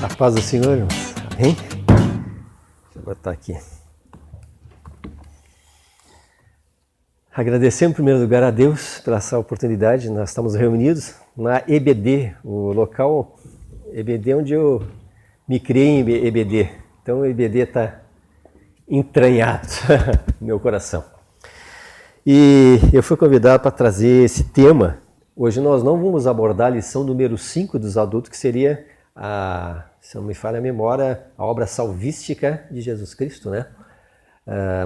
A paz do Senhor, irmãos. Amém? Deixa eu botar aqui. Agradecer em primeiro lugar a Deus pela essa oportunidade. Nós estamos reunidos na EBD, o local EBD onde eu me criei em EBD. Então o EBD está entranhado no meu coração. E eu fui convidado para trazer esse tema. Hoje nós não vamos abordar a lição número 5 dos adultos, que seria, se não me falha a memória, a obra salvística de Jesus Cristo, né?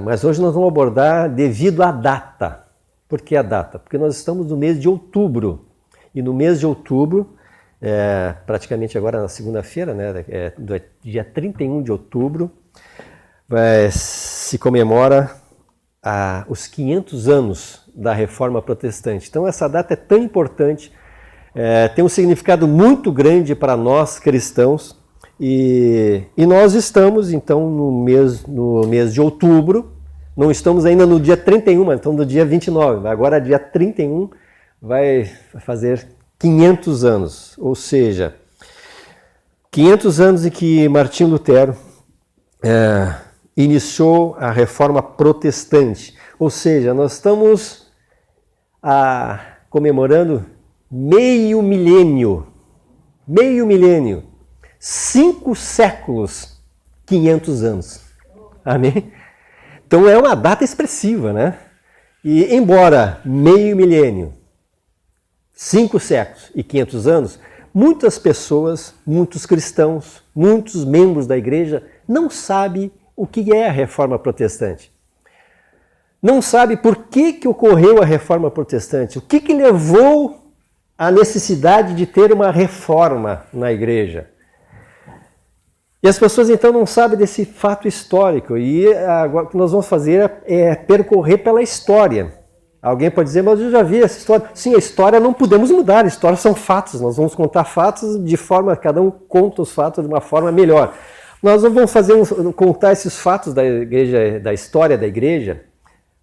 Mas hoje nós vamos abordar devido à data. Por que a data? Porque nós estamos no mês de outubro. E no mês de outubro, praticamente agora na segunda-feira, né, do dia 31 de outubro, se comemora os 500 anos da Reforma Protestante. Então essa data é tão importante, tem um significado muito grande para nós cristãos, e nós estamos então no mês de outubro, não estamos ainda no dia 31, mas estamos no dia 29, agora dia 31 vai fazer 500 anos, ou seja, 500 anos em que Martinho Lutero iniciou a Reforma Protestante, ou seja, nós estamos comemorando meio milênio, 5 séculos, 500 anos, amém? Então é uma data expressiva, né? E embora meio milênio, 5 séculos e 500 anos, muitas pessoas, muitos cristãos, muitos membros da igreja não sabem o que é a Reforma Protestante. Não sabe por que ocorreu a Reforma Protestante, o que levou à necessidade de ter uma reforma na igreja. E as pessoas então não sabem desse fato histórico, e agora o que nós vamos fazer é percorrer pela história. Alguém pode dizer, mas eu já vi essa história. Sim, a história não podemos mudar, a história são fatos, nós vamos contar fatos de forma, cada um conta os fatos de uma forma melhor. Nós não vamos contar esses fatos da igreja, da história da igreja,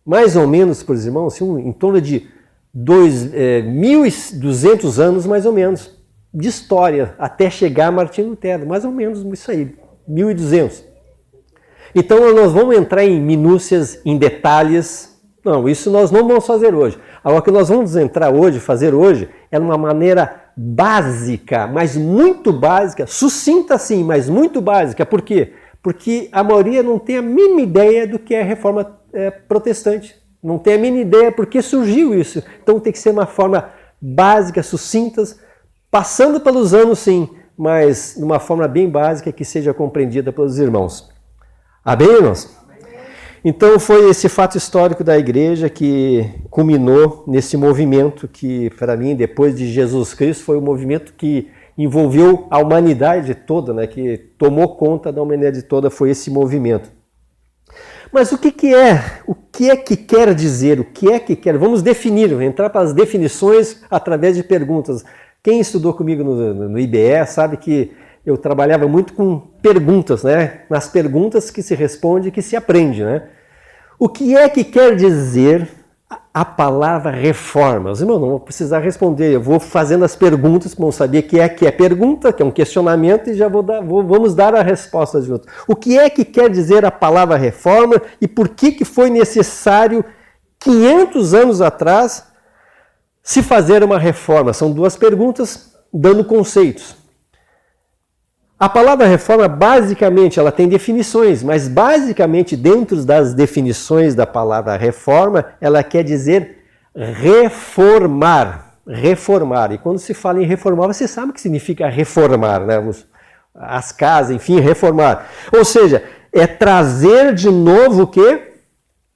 mais ou menos, por irmãos, assim, em torno de 1.200 anos, mais ou menos, de história, até chegar a Martinho Lutero, mais ou menos isso aí, 1.200. Então nós vamos entrar em minúcias, em detalhes. Não, isso nós não vamos fazer hoje. Agora, o que nós vamos fazer hoje, é de uma maneira básica, mas muito básica, sucinta sim, mas muito básica. Por quê? Porque a maioria não tem a mínima ideia do que é a Reforma Protestante. Não tem a mínima ideia por que surgiu isso. Então tem que ser uma forma básica, sucinta, passando pelos anos sim, mas de uma forma bem básica que seja compreendida pelos irmãos. Amém, irmãos? Então foi esse fato histórico da igreja que culminou nesse movimento que, para mim, depois de Jesus Cristo, foi um movimento que envolveu a humanidade toda, né? Que tomou conta da humanidade toda, foi esse movimento. Mas o que é? O que é que quer dizer? O que é que quer? Vamos definir, vamos entrar para as definições através de perguntas. Quem estudou comigo no IBE sabe que eu trabalhava muito com perguntas, né? Nas perguntas que se responde e que se aprende, né? O que é que quer dizer a palavra reforma? Os irmãos não vão precisar responder, eu vou fazendo as perguntas, para não saber o que é pergunta, que é um questionamento, e já vamos dar a resposta junto. O que é que quer dizer a palavra reforma e por que foi necessário, 500 anos atrás, se fazer uma reforma? São duas perguntas dando conceitos. A palavra reforma, basicamente, ela tem definições, mas basicamente, dentro das definições da palavra reforma, ela quer dizer reformar. Reformar. E quando se fala em reformar, você sabe o que significa reformar, né? As casas, enfim, reformar. Ou seja, é trazer de novo o quê?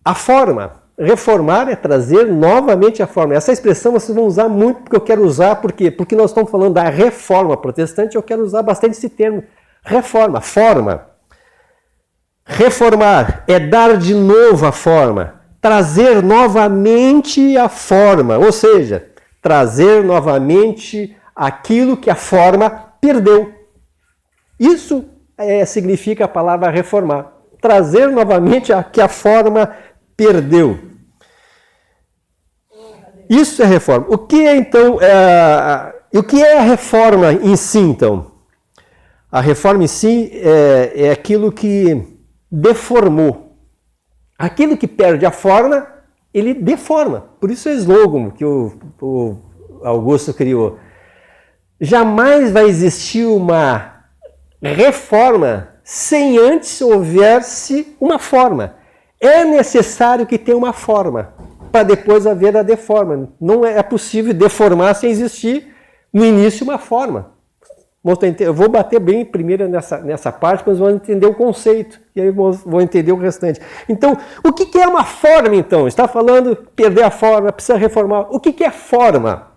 A forma. Reformar é trazer novamente a forma. Essa expressão vocês vão usar muito, porque eu quero usar, por quê? Porque nós estamos falando da Reforma Protestante, eu quero usar bastante esse termo. Reforma, forma. Reformar é dar de novo a forma, trazer novamente a forma, ou seja, trazer novamente aquilo que a forma perdeu. Isso significa a palavra reformar. Trazer novamente o que a forma perdeu. Isso é reforma. O que é então, o que é a reforma em si, então? A reforma em si é aquilo que deformou. Aquilo que perde a forma, ele deforma. Por isso é o slogan que o Augusto criou. Jamais vai existir uma reforma sem antes houvesse uma forma. É necessário que tenha uma forma, para depois haver a deforma. Não é possível deformar sem existir no início uma forma. Eu vou bater bem primeiro nessa parte, mas vamos entender o conceito, e aí vou entender o restante. Então, o que é uma forma, então? Está falando perder a forma, precisa reformar. O que é forma?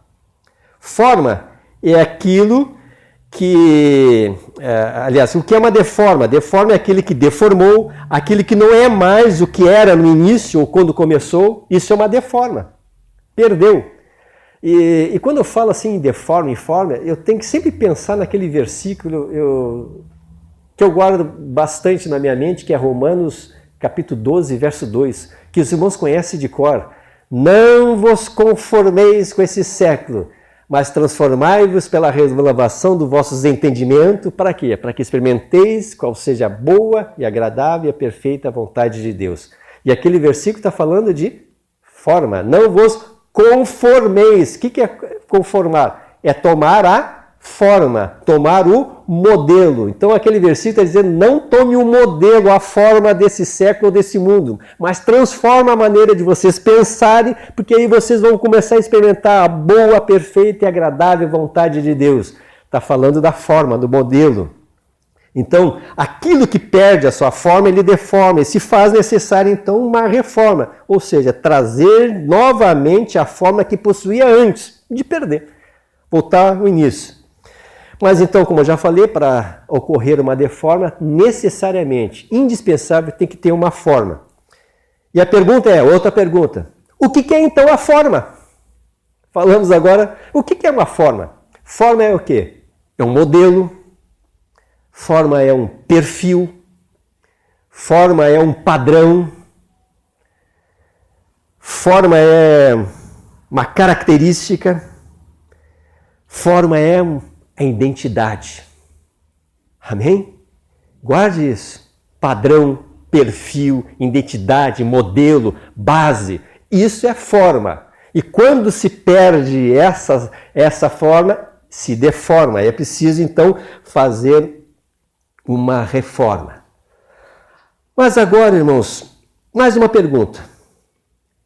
Forma é aquilo que... aliás, o que é uma deforma? Deforma é aquele que deformou, aquele que não é mais o que era no início ou quando começou. Isso é uma deforma. Perdeu. E quando eu falo assim de forma e forma, eu tenho que sempre pensar naquele versículo que eu guardo bastante na minha mente, que é Romanos capítulo 12, verso 2, que os irmãos conhecem de cor. Não vos conformeis com esse século, mas transformai-vos pela renovação do vosso entendimento. Para quê? Para que experimenteis qual seja a boa e agradável e a perfeita vontade de Deus. E aquele versículo está falando de forma. Não vos conformeis. O que é conformar? É tomar a forma, tomar o modelo. Então aquele versículo está dizendo, não tome o modelo, a forma desse século, desse mundo, mas transforma a maneira de vocês pensarem, porque aí vocês vão começar a experimentar a boa, perfeita e agradável vontade de Deus. Está falando da forma, do modelo. Então, aquilo que perde a sua forma, ele deforma, e se faz necessário, então, uma reforma. Ou seja, trazer novamente a forma que possuía antes de perder. Voltar ao início. Mas então, como eu já falei, para ocorrer uma deforma, necessariamente, indispensável, tem que ter uma forma. E a pergunta é, outra pergunta, o que é então a forma? Falamos agora, o que é uma forma? Forma é o quê? É um modelo. Forma é um perfil, forma é um padrão, forma é uma característica, forma é a identidade. Amém? Guarde isso. Padrão, perfil, identidade, modelo, base. Isso é forma. E quando se perde essa forma, se deforma. É preciso, então, fazer uma reforma. Mas agora, irmãos, mais uma pergunta.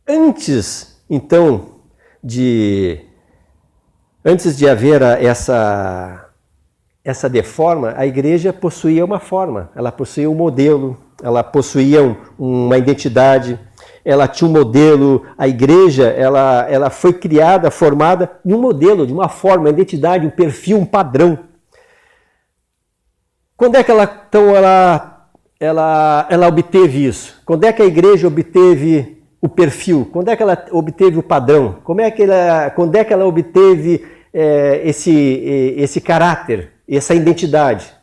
Antes, então, de haver essa deforma, a igreja possuía uma forma, ela possuía um modelo, ela possuía uma identidade, ela tinha um modelo, a igreja ela foi criada, formada de um modelo, de uma forma, uma identidade, um perfil, um padrão. Quando é que ela obteve isso? Quando é que a igreja obteve o perfil? Quando é que ela obteve o padrão? Quando é que ela obteve esse caráter, essa identidade?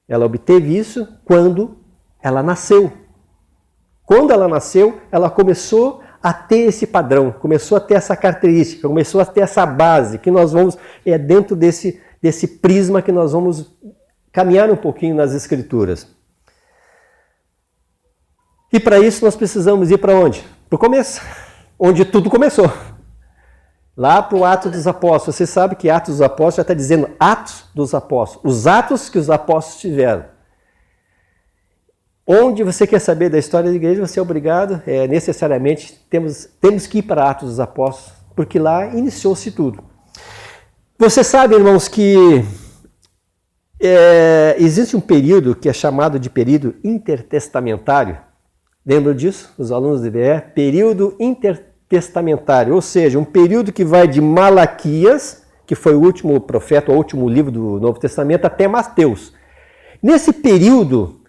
Ela obteve isso quando ela nasceu. Quando ela nasceu, ela começou a ter esse padrão, começou a ter essa característica, começou a ter essa base, que nós vamos, dentro desse prisma que nós vamos caminhar um pouquinho nas Escrituras. E para isso nós precisamos ir para onde? Para o começo, onde tudo começou. Lá para o Atos dos Apóstolos. Você sabe que Atos dos Apóstolos já está dizendo Atos dos Apóstolos. Os atos que os apóstolos tiveram. Onde você quer saber da história da igreja, você é obrigado, necessariamente, temos que ir para Atos dos Apóstolos, porque lá iniciou-se tudo. Você sabe, irmãos, que existe um período que é chamado de período intertestamentário. Lembram disso? Os alunos do IBE? Período intertestamentário, ou seja, um período que vai de Malaquias, que foi o último profeta, o último livro do Novo Testamento, até Mateus. Nesse período,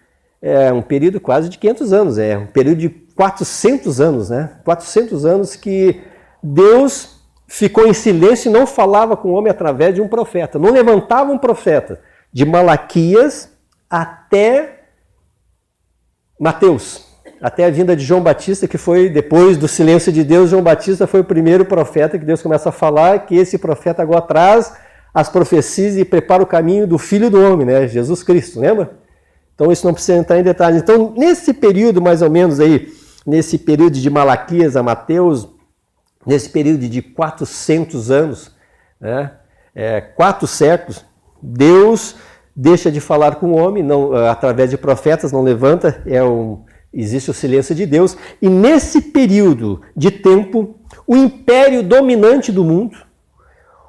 um período quase de 500 anos, um período de 400 anos, né? 400 anos que Deus ficou em silêncio e não falava com o homem através de um profeta, não levantava um profeta. De Malaquias até Mateus, até a vinda de João Batista, que foi depois do silêncio de Deus. João Batista foi o primeiro profeta que Deus começa a falar, que esse profeta agora traz as profecias e prepara o caminho do Filho do Homem, né? Jesus Cristo, lembra? Então isso não precisa entrar em detalhes. Então nesse período mais ou menos aí, nesse período de Malaquias a Mateus, nesse período de 400 anos, né? 4 séculos, Deus deixa de falar com o homem, não, através de profetas, não levanta, existe o silêncio de Deus. E nesse período de tempo, o império dominante do mundo,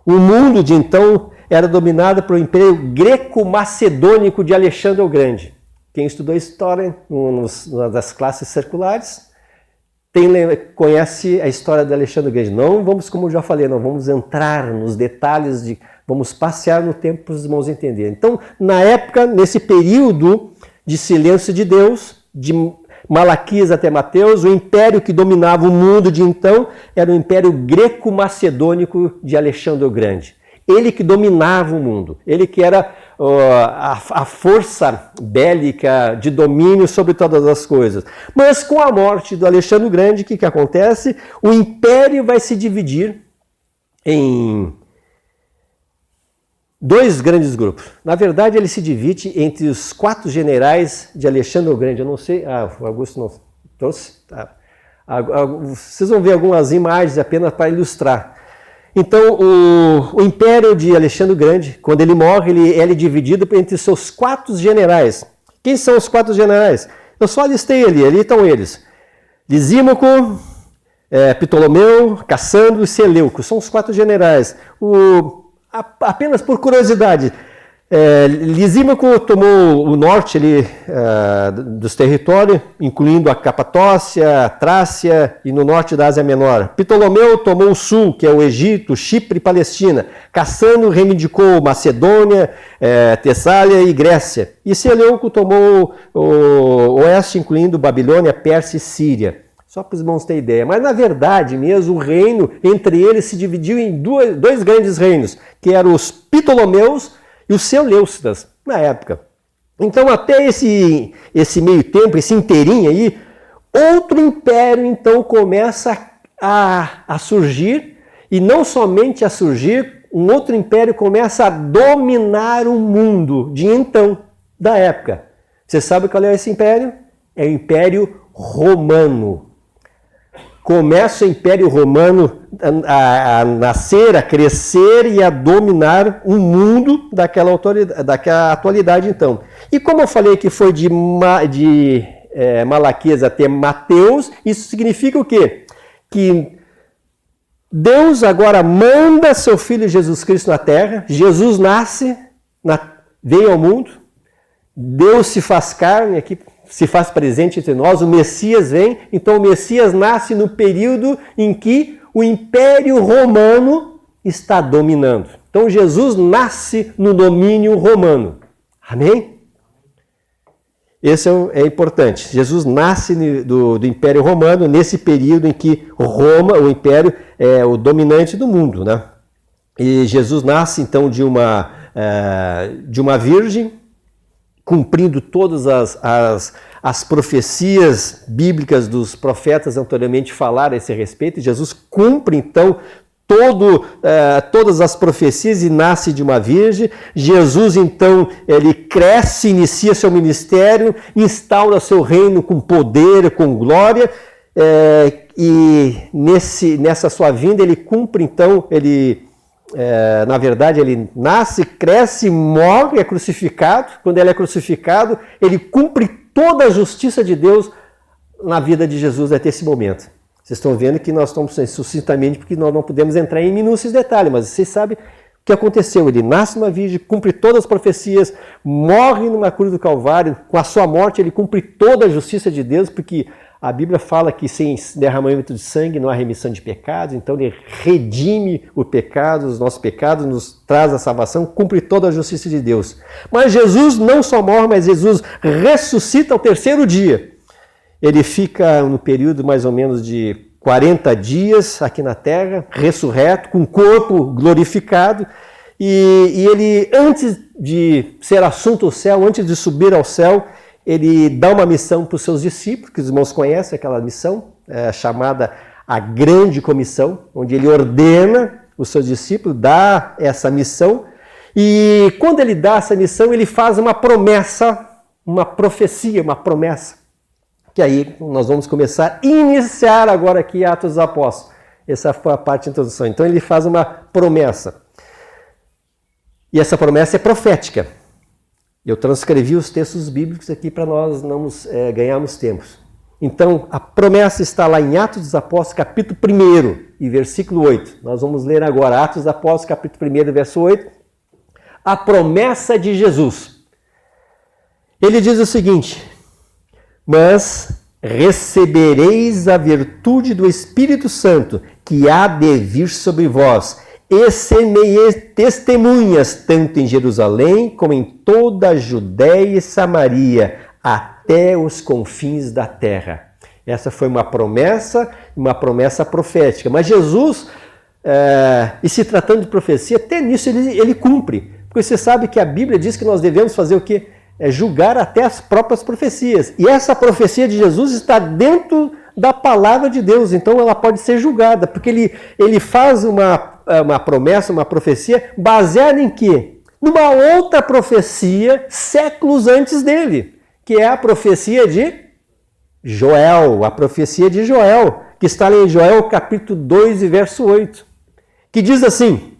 o mundo de então era dominado pelo império greco-macedônico de Alexandre o Grande. Quem estudou história das classes circulares conhece a história de Alexandre o Grande. Não vamos, como eu já falei, não vamos entrar nos detalhes, vamos passear no tempo para os irmãos entenderem. Então, na época, nesse período de silêncio de Deus, de Malaquias até Mateus, o império que dominava o mundo de então era o império greco-macedônico de Alexandre o Grande. Ele que dominava o mundo, ele que era a força bélica de domínio sobre todas as coisas. Mas com a morte do Alexandre o Grande, o que acontece? O império vai se dividir em 2 grandes grupos. Na verdade, ele se divide entre os 4 generais de Alexandre o Grande. Eu não sei, o Augusto não trouxe? Vocês vão ver algumas imagens apenas para ilustrar. Então, o império de Alexandre o Grande, quando ele morre, ele é dividido entre seus 4 generais. Quem são os 4 generais? Eu só listei ali estão eles. Lisímaco, Ptolomeu, Cassandro e Seleuco. São os 4 generais. Apenas por curiosidade, Lisímaco tomou o norte dos territórios, incluindo a Capatócia, a Trácia e no norte da Ásia Menor. Ptolomeu tomou o sul, que é o Egito, Chipre e Palestina. Cassandro reivindicou Macedônia, Tessália e Grécia. E Seleuco tomou o oeste, incluindo Babilônia, Pérsia e Síria. Só para os irmãos terem ideia. Mas, na verdade mesmo, o reino, entre eles, se dividiu em 2 grandes reinos, que eram os Ptolomeus e os Seleucidas, na época. Então, até esse meio tempo, esse inteirinho aí, outro império, então, começa a surgir, e não somente a surgir, um outro império começa a dominar o mundo de então, da época. Você sabe qual é esse império? É o Império Romano. Começa o Império Romano a nascer, a crescer e a dominar o mundo daquela atualidade, então. E como eu falei que foi de Malaquias até Mateus, isso significa o quê? Que Deus agora manda seu Filho Jesus Cristo na Terra, Jesus nasce, veio ao mundo, Deus se faz carne aqui, se faz presente entre nós, o Messias vem, então o Messias nasce no período em que o Império Romano está dominando. Então Jesus nasce no domínio romano. Amém? Esse é importante. Jesus nasce do Império Romano nesse período em que Roma, o Império, é o dominante do mundo, né? E Jesus nasce então de uma virgem, cumprindo todas as profecias bíblicas dos profetas anteriormente falaram a esse respeito. Jesus cumpre, então, todas as profecias e nasce de uma virgem. Jesus, então, ele cresce, inicia seu ministério, instaura seu reino com poder, com glória, e nessa sua vinda ele cumpre, então, na verdade, ele nasce, cresce, morre, é crucificado. Quando ele é crucificado, ele cumpre toda a justiça de Deus na vida de Jesus até esse momento. Vocês estão vendo que nós estamos sucintamente, porque nós não podemos entrar em minúsculos detalhes, mas vocês sabem o que aconteceu. Ele nasce uma virgem, cumpre todas as profecias, morre numa cruz do Calvário. Com a sua morte, ele cumpre toda a justiça de Deus, porque a Bíblia fala que sem derramamento de sangue não há remissão de pecados, então ele redime o pecado, os nossos pecados, nos traz a salvação, cumpre toda a justiça de Deus. Mas Jesus não só morre, mas Jesus ressuscita ao 3º dia. Ele fica no período mais ou menos de 40 dias aqui na terra, ressurreto, com o corpo glorificado, e ele, antes de ser assunto ao céu, antes de subir ao céu, ele dá uma missão para os seus discípulos, que os irmãos conhecem aquela missão, chamada a Grande Comissão, onde ele ordena os seus discípulos, dá essa missão, E quando ele dá essa missão, ele faz uma promessa, uma profecia, uma promessa. Que aí nós vamos começar a iniciar agora aqui Atos dos Apóstolos. Essa foi a parte de introdução. Então ele faz uma promessa. E essa promessa é profética. Eu transcrevi os textos bíblicos aqui para nós não ganharmos tempo. Então, a promessa está lá em Atos dos Apóstolos, capítulo 1 e versículo 8. Nós vamos ler agora Atos dos Apóstolos, capítulo 1, verso 8. A promessa de Jesus. Ele diz o seguinte: mas recebereis a virtude do Espírito Santo, que há de vir sobre vós, e semeis testemunhas, tanto em Jerusalém, como em toda a Judéia e Samaria, até os confins da terra. Essa foi uma promessa profética. Mas Jesus, e se tratando de profecia, até nisso ele cumpre. Porque você sabe que a Bíblia diz que nós devemos fazer o quê? Julgar até as próprias profecias. E essa profecia de Jesus está dentro da palavra de Deus. Então ela pode ser julgada. Porque ele faz uma promessa, uma profecia, baseada em quê? Numa outra profecia séculos antes dele, que é a profecia de Joel, que está em Joel capítulo 2 e verso 8, que diz assim,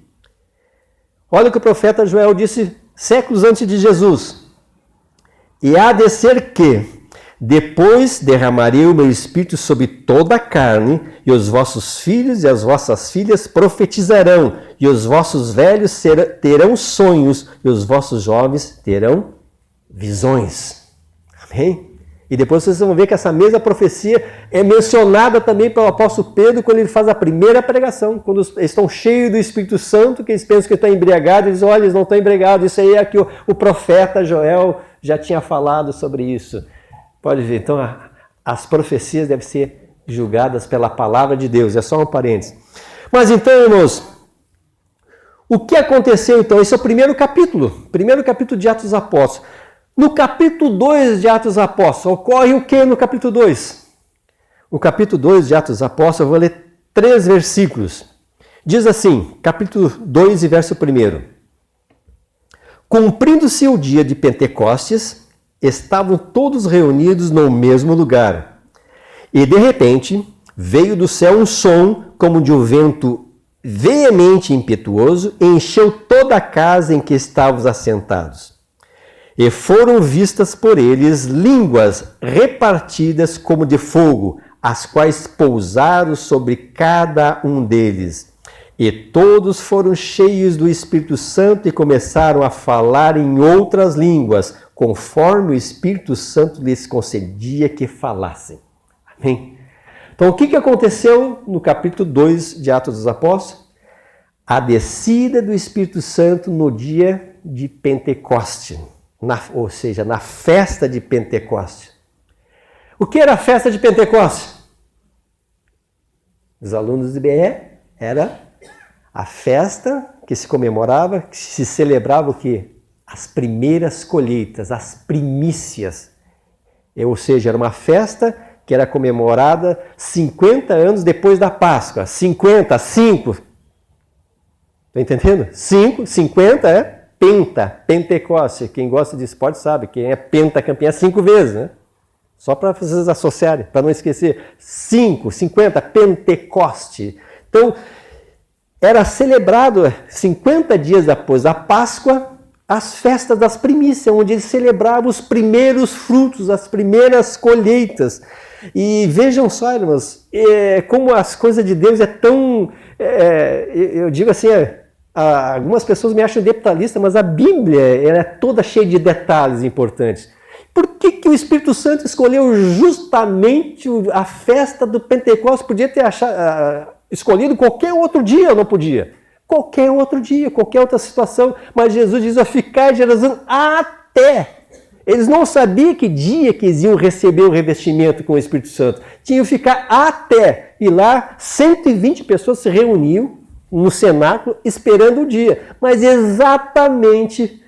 olha o que o profeta Joel disse séculos antes de Jesus: e há de ser que depois derramarei o meu espírito sobre toda a carne, e os vossos filhos e as vossas filhas profetizarão, e os vossos velhos terão sonhos, e os vossos jovens terão visões. Amém? E depois vocês vão ver que essa mesma profecia é mencionada também pelo apóstolo Pedro quando ele faz a primeira pregação, quando eles estão cheios do Espírito Santo, que eles pensam que estão embriagados, eles dizem, olha, eles não estão embriagados, isso aí é que o profeta Joel já tinha falado sobre isso. Pode ver, então as profecias devem ser julgadas pela palavra de Deus, é só um parênteses. Mas então, irmãos, o que aconteceu então? Esse é o primeiro capítulo de Atos dos Apóstolos. No capítulo 2 de Atos dos Apóstolos, ocorre o que no capítulo 2? O capítulo 2 de Atos dos Apóstolos, eu vou ler 3 versículos. Diz assim, capítulo 2 e verso 1. Cumprindo-se o dia de Pentecostes, estavam todos reunidos no mesmo lugar. E de repente, veio do céu um som como de um vento veemente e impetuoso, e encheu toda a casa em que estávamos assentados. E foram vistas por eles línguas repartidas como de fogo, as quais pousaram sobre cada um deles. E todos foram cheios do Espírito Santo e começaram a falar em outras línguas, conforme o Espírito Santo lhes concedia que falassem. Amém? Então, o que aconteceu no capítulo 2 de Atos dos Apóstolos? A descida do Espírito Santo no dia de Pentecoste, ou seja, na festa de Pentecoste. O que era a festa de Pentecoste? Os alunos do IBE era a festa que se comemorava, que se celebrava o quê? As primeiras colheitas, as primícias. Ou seja, era uma festa que era comemorada 50 anos depois da Páscoa. 5. Está entendendo? 50 é Pentecoste. Quem gosta de esporte sabe, quem é pentacampeão é 5 vezes, né? Só para vocês associarem, para não esquecer. 50, Pentecoste. Então, era celebrado 50 dias depois da Páscoa, as festas das primícias, onde eles celebravam os primeiros frutos, as primeiras colheitas. E vejam só, irmãos, como as coisas de Deus é tão... eu digo assim, algumas pessoas me acham detalhista, mas a Bíblia é toda cheia de detalhes importantes. Por que o Espírito Santo escolheu justamente a festa do Pentecostes? Podia ter escolhido qualquer outro dia, ou não podia? Qualquer outro dia, qualquer outra situação. Mas Jesus diz, ficar em Jerusalém até. Eles não sabiam que dia que eles iam receber o revestimento com o Espírito Santo. Tinham que ficar até. E lá, 120 pessoas se reuniam no cenáculo esperando o dia. Mas exatamente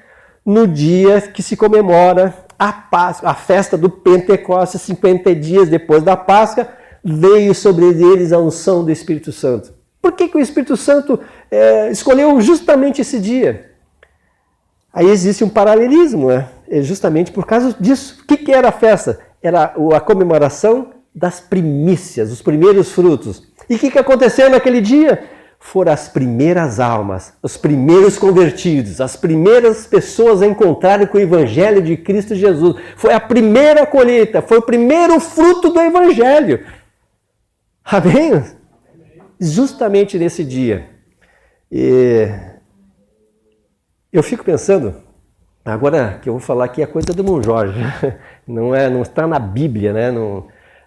no dia que se comemora a Páscoa, a festa do Pentecostes, 50 dias depois da Páscoa, veio sobre eles a unção do Espírito Santo. Por que o Espírito Santo escolheu justamente esse dia? Aí existe um paralelismo, né? É justamente por causa disso. O que era a festa? Era a comemoração das primícias, os primeiros frutos. E o que aconteceu naquele dia? Foram as primeiras almas, os primeiros convertidos, as primeiras pessoas a encontrarem com o Evangelho de Cristo Jesus. Foi a primeira colheita, foi o primeiro fruto do Evangelho. Amém? Justamente nesse dia. E eu fico pensando, agora que eu vou falar aqui é coisa do Irmão Jorge, não está na Bíblia, né?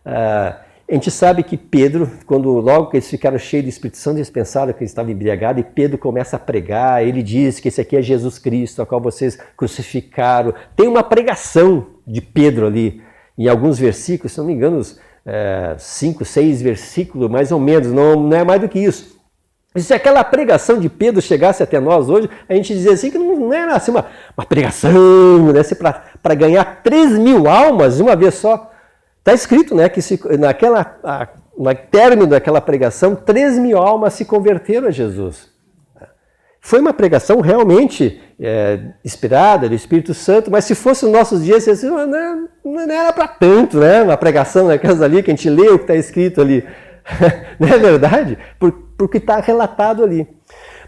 A gente sabe que Pedro, logo que eles ficaram cheios do Espírito Santo, eles pensaram que eles estavam embriagados, e Pedro começa a pregar, ele diz que esse aqui é Jesus Cristo, a qual vocês crucificaram. Tem uma pregação de Pedro ali, em alguns versículos, se não me engano, 5, 6 versículos, mais ou menos, não é mais do que isso. E se aquela pregação de Pedro chegasse até nós hoje, a gente dizia assim que não era assim uma pregação, né, para ganhar 3.000 almas de uma vez só. Está escrito, né, que no término daquela pregação, 3.000 almas se converteram a Jesus. Foi uma pregação realmente inspirada do Espírito Santo, mas se fosse nos nossos dias, assim, não era para tanto, né? Uma pregação daquelas ali que a gente lê o que está escrito ali. Não é verdade? Porque está relatado ali.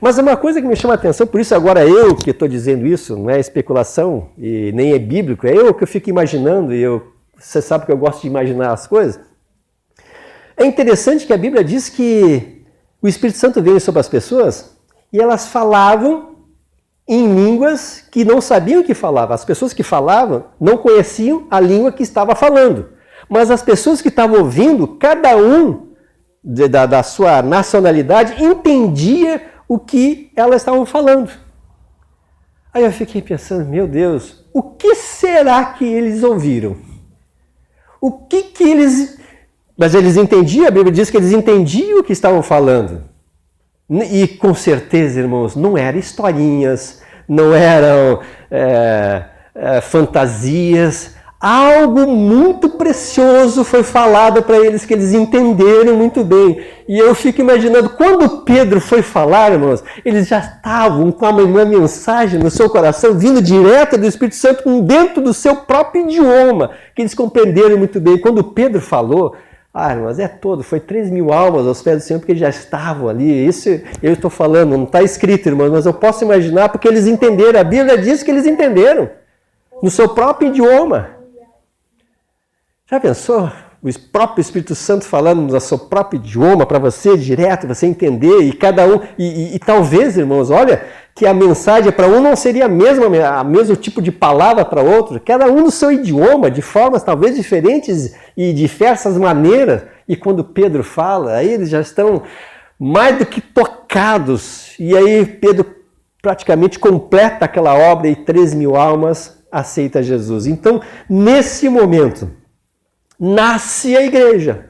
Mas é uma coisa que me chama a atenção, por isso agora eu que estou dizendo isso, não é especulação e nem é bíblico, é eu que eu fico imaginando, você sabe que eu gosto de imaginar as coisas. É interessante que a Bíblia diz que o Espírito Santo veio sobre as pessoas e elas falavam em línguas que não sabiam que falavam. As pessoas que falavam não conheciam a língua que estava falando. Mas as pessoas que estavam ouvindo, cada um da sua nacionalidade, entendia o que elas estavam falando. Aí eu fiquei pensando, meu Deus, o que será que eles ouviram? O que eles... Mas eles entendiam, a Bíblia diz que eles entendiam o que estavam falando. E com certeza, irmãos, não eram historinhas, não eram fantasias. Algo muito precioso foi falado para eles, que eles entenderam muito bem. E eu fico imaginando, quando Pedro foi falar, irmãos, eles já estavam com uma mensagem no seu coração, vindo direto do Espírito Santo, dentro do seu próprio idioma, que eles compreenderam muito bem. Quando Pedro falou, irmãos, foi 3.000 almas aos pés do Senhor, porque eles já estavam ali. Isso eu estou falando, não está escrito, irmãos, mas eu posso imaginar, porque eles entenderam. A Bíblia diz que eles entenderam, no seu próprio idioma. Já pensou? O próprio Espírito Santo falando no seu próprio idioma para você, direto, você entender, e cada um... E talvez, irmãos, olha, que a mensagem para um não seria a mesmo tipo de palavra para outro, cada um no seu idioma, de formas talvez diferentes e diversas maneiras. E quando Pedro fala, aí eles já estão mais do que tocados. E aí Pedro praticamente completa aquela obra e 3.000 almas aceita Jesus. Então, nesse momento, nasce a igreja.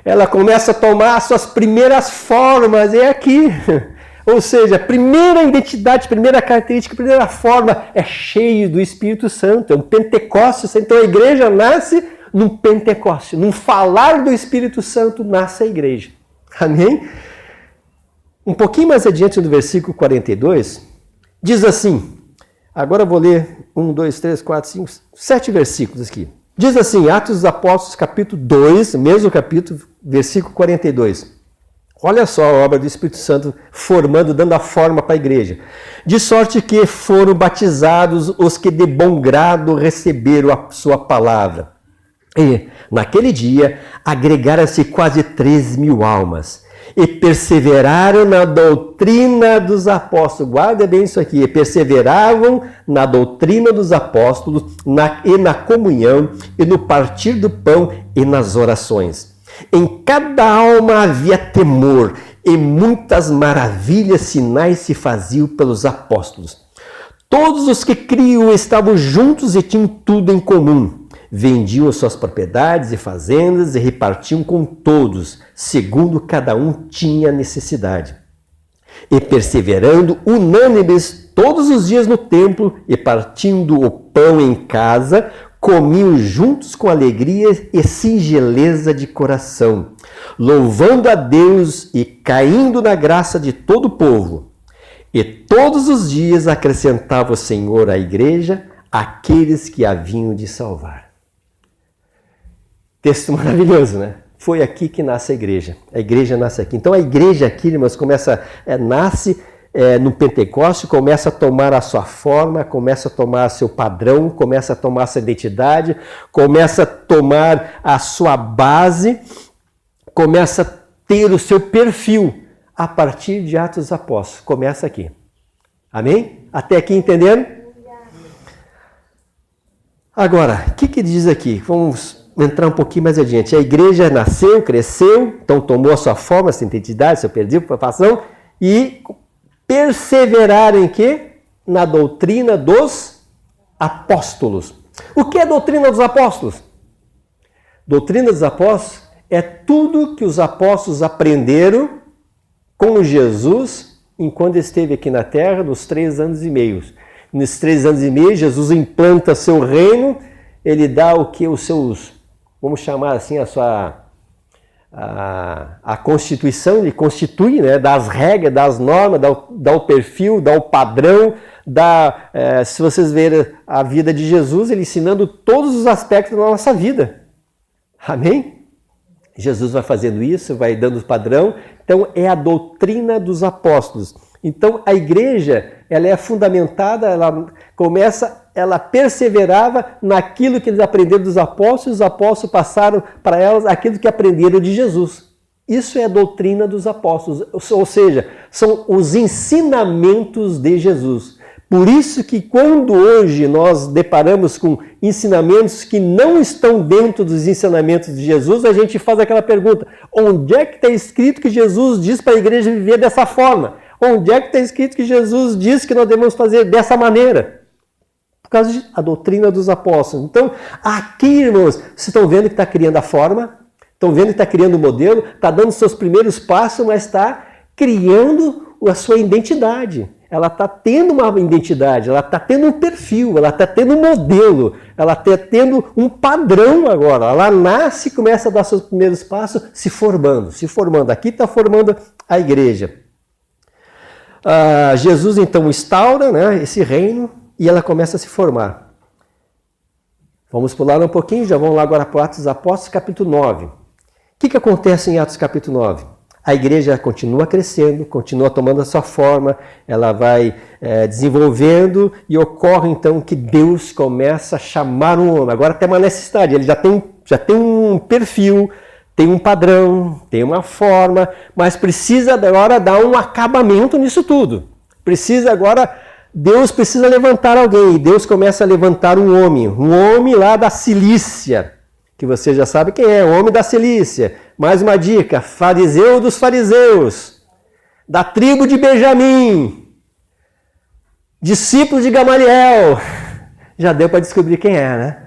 Ela começa a tomar as suas primeiras formas, é aqui. Ou seja, a primeira identidade, primeira característica, primeira forma é cheio do Espírito Santo, é um Pentecostes. Então a igreja nasce num Pentecostes, num falar do Espírito Santo nasce a igreja. Amém? Um pouquinho mais adiante do versículo 42, diz assim, agora eu vou ler 7 versículos aqui. Diz assim, Atos dos Apóstolos, capítulo 2, mesmo capítulo, versículo 42. Olha só a obra do Espírito Santo formando, dando a forma para a igreja. De sorte que foram batizados os que de bom grado receberam a sua palavra. E, naquele dia, agregaram-se quase 3.000 almas. E perseveraram na doutrina dos apóstolos. Guarda bem isso aqui. E perseveravam na doutrina dos apóstolos, e na comunhão, e no partir do pão, e nas orações. Em cada alma havia temor, e muitas maravilhas, sinais se faziam pelos apóstolos. Todos os que criam estavam juntos e tinham tudo em comum. Vendiam suas propriedades e fazendas e repartiam com todos, segundo cada um tinha necessidade. E perseverando unânimes todos os dias no templo e partindo o pão em casa, comiam juntos com alegria e singeleza de coração, louvando a Deus e caindo na graça de todo o povo. E todos os dias acrescentava o Senhor à igreja aqueles que haviam de salvar. Texto maravilhoso, né? Foi aqui que nasce a igreja. A igreja nasce aqui. Então a igreja aqui, irmãos, nasce no Pentecoste, começa a tomar a sua forma, começa a tomar seu padrão, começa a tomar sua identidade, começa a tomar a sua base, começa a ter o seu perfil a partir de Atos dos Apóstolos. Começa aqui. Amém? Até aqui entenderam? Agora, o que diz aqui? Vamos entrar um pouquinho mais adiante. A igreja nasceu, cresceu, então tomou a sua forma, sua identidade, seu perfil, preocupação, e perseverar em quê? Na doutrina dos apóstolos. O que é a doutrina dos apóstolos? Doutrina dos apóstolos é tudo que os apóstolos aprenderam com Jesus enquanto esteve aqui na terra, nos 3 anos e meio. Nesses 3 anos e meio, Jesus implanta seu reino, ele dá o que os seus, vamos chamar assim, a Constituição, ele constitui, né, dá as regras, dá as normas, dá o perfil, dá o padrão, se vocês verem a vida de Jesus, ele ensinando todos os aspectos da nossa vida. Amém? Jesus vai fazendo isso, vai dando o padrão. Então é a doutrina dos apóstolos. Então a igreja, ela é fundamentada, ela perseverava naquilo que eles aprenderam dos apóstolos, os apóstolos passaram para elas aquilo que aprenderam de Jesus. Isso é a doutrina dos apóstolos, ou seja, são os ensinamentos de Jesus. Por isso que quando hoje nós deparamos com ensinamentos que não estão dentro dos ensinamentos de Jesus, a gente faz aquela pergunta: onde é que está escrito que Jesus diz para a igreja viver dessa forma? Onde é que está escrito que Jesus diz que nós devemos fazer dessa maneira? Por causa da doutrina dos apóstolos. Então, aqui, irmãos, vocês estão vendo que está criando a forma, estão vendo que está criando o modelo, está dando seus primeiros passos, mas está criando a sua identidade. Ela está tendo uma identidade, ela está tendo um perfil, ela está tendo um modelo, ela está tendo um padrão agora. Ela nasce e começa a dar seus primeiros passos se formando. Aqui está formando a igreja. Jesus então instaura, né, esse reino e ela começa a se formar. Vamos pular um pouquinho, já vamos lá agora para Atos dos Apóstolos, capítulo 9. O que acontece em Atos capítulo 9? A igreja continua crescendo, continua tomando a sua forma, ela vai desenvolvendo e ocorre então que Deus começa a chamar um homem. Agora tem uma necessidade, ele já tem um perfil, tem um padrão, tem uma forma, mas precisa agora dar um acabamento nisso tudo. Deus precisa levantar alguém, e Deus começa a levantar um homem lá da Cilícia, que você já sabe quem é, o homem da Cilícia. Mais uma dica, fariseu dos fariseus, da tribo de Benjamim, discípulo de Gamaliel. Já deu para descobrir quem é, né?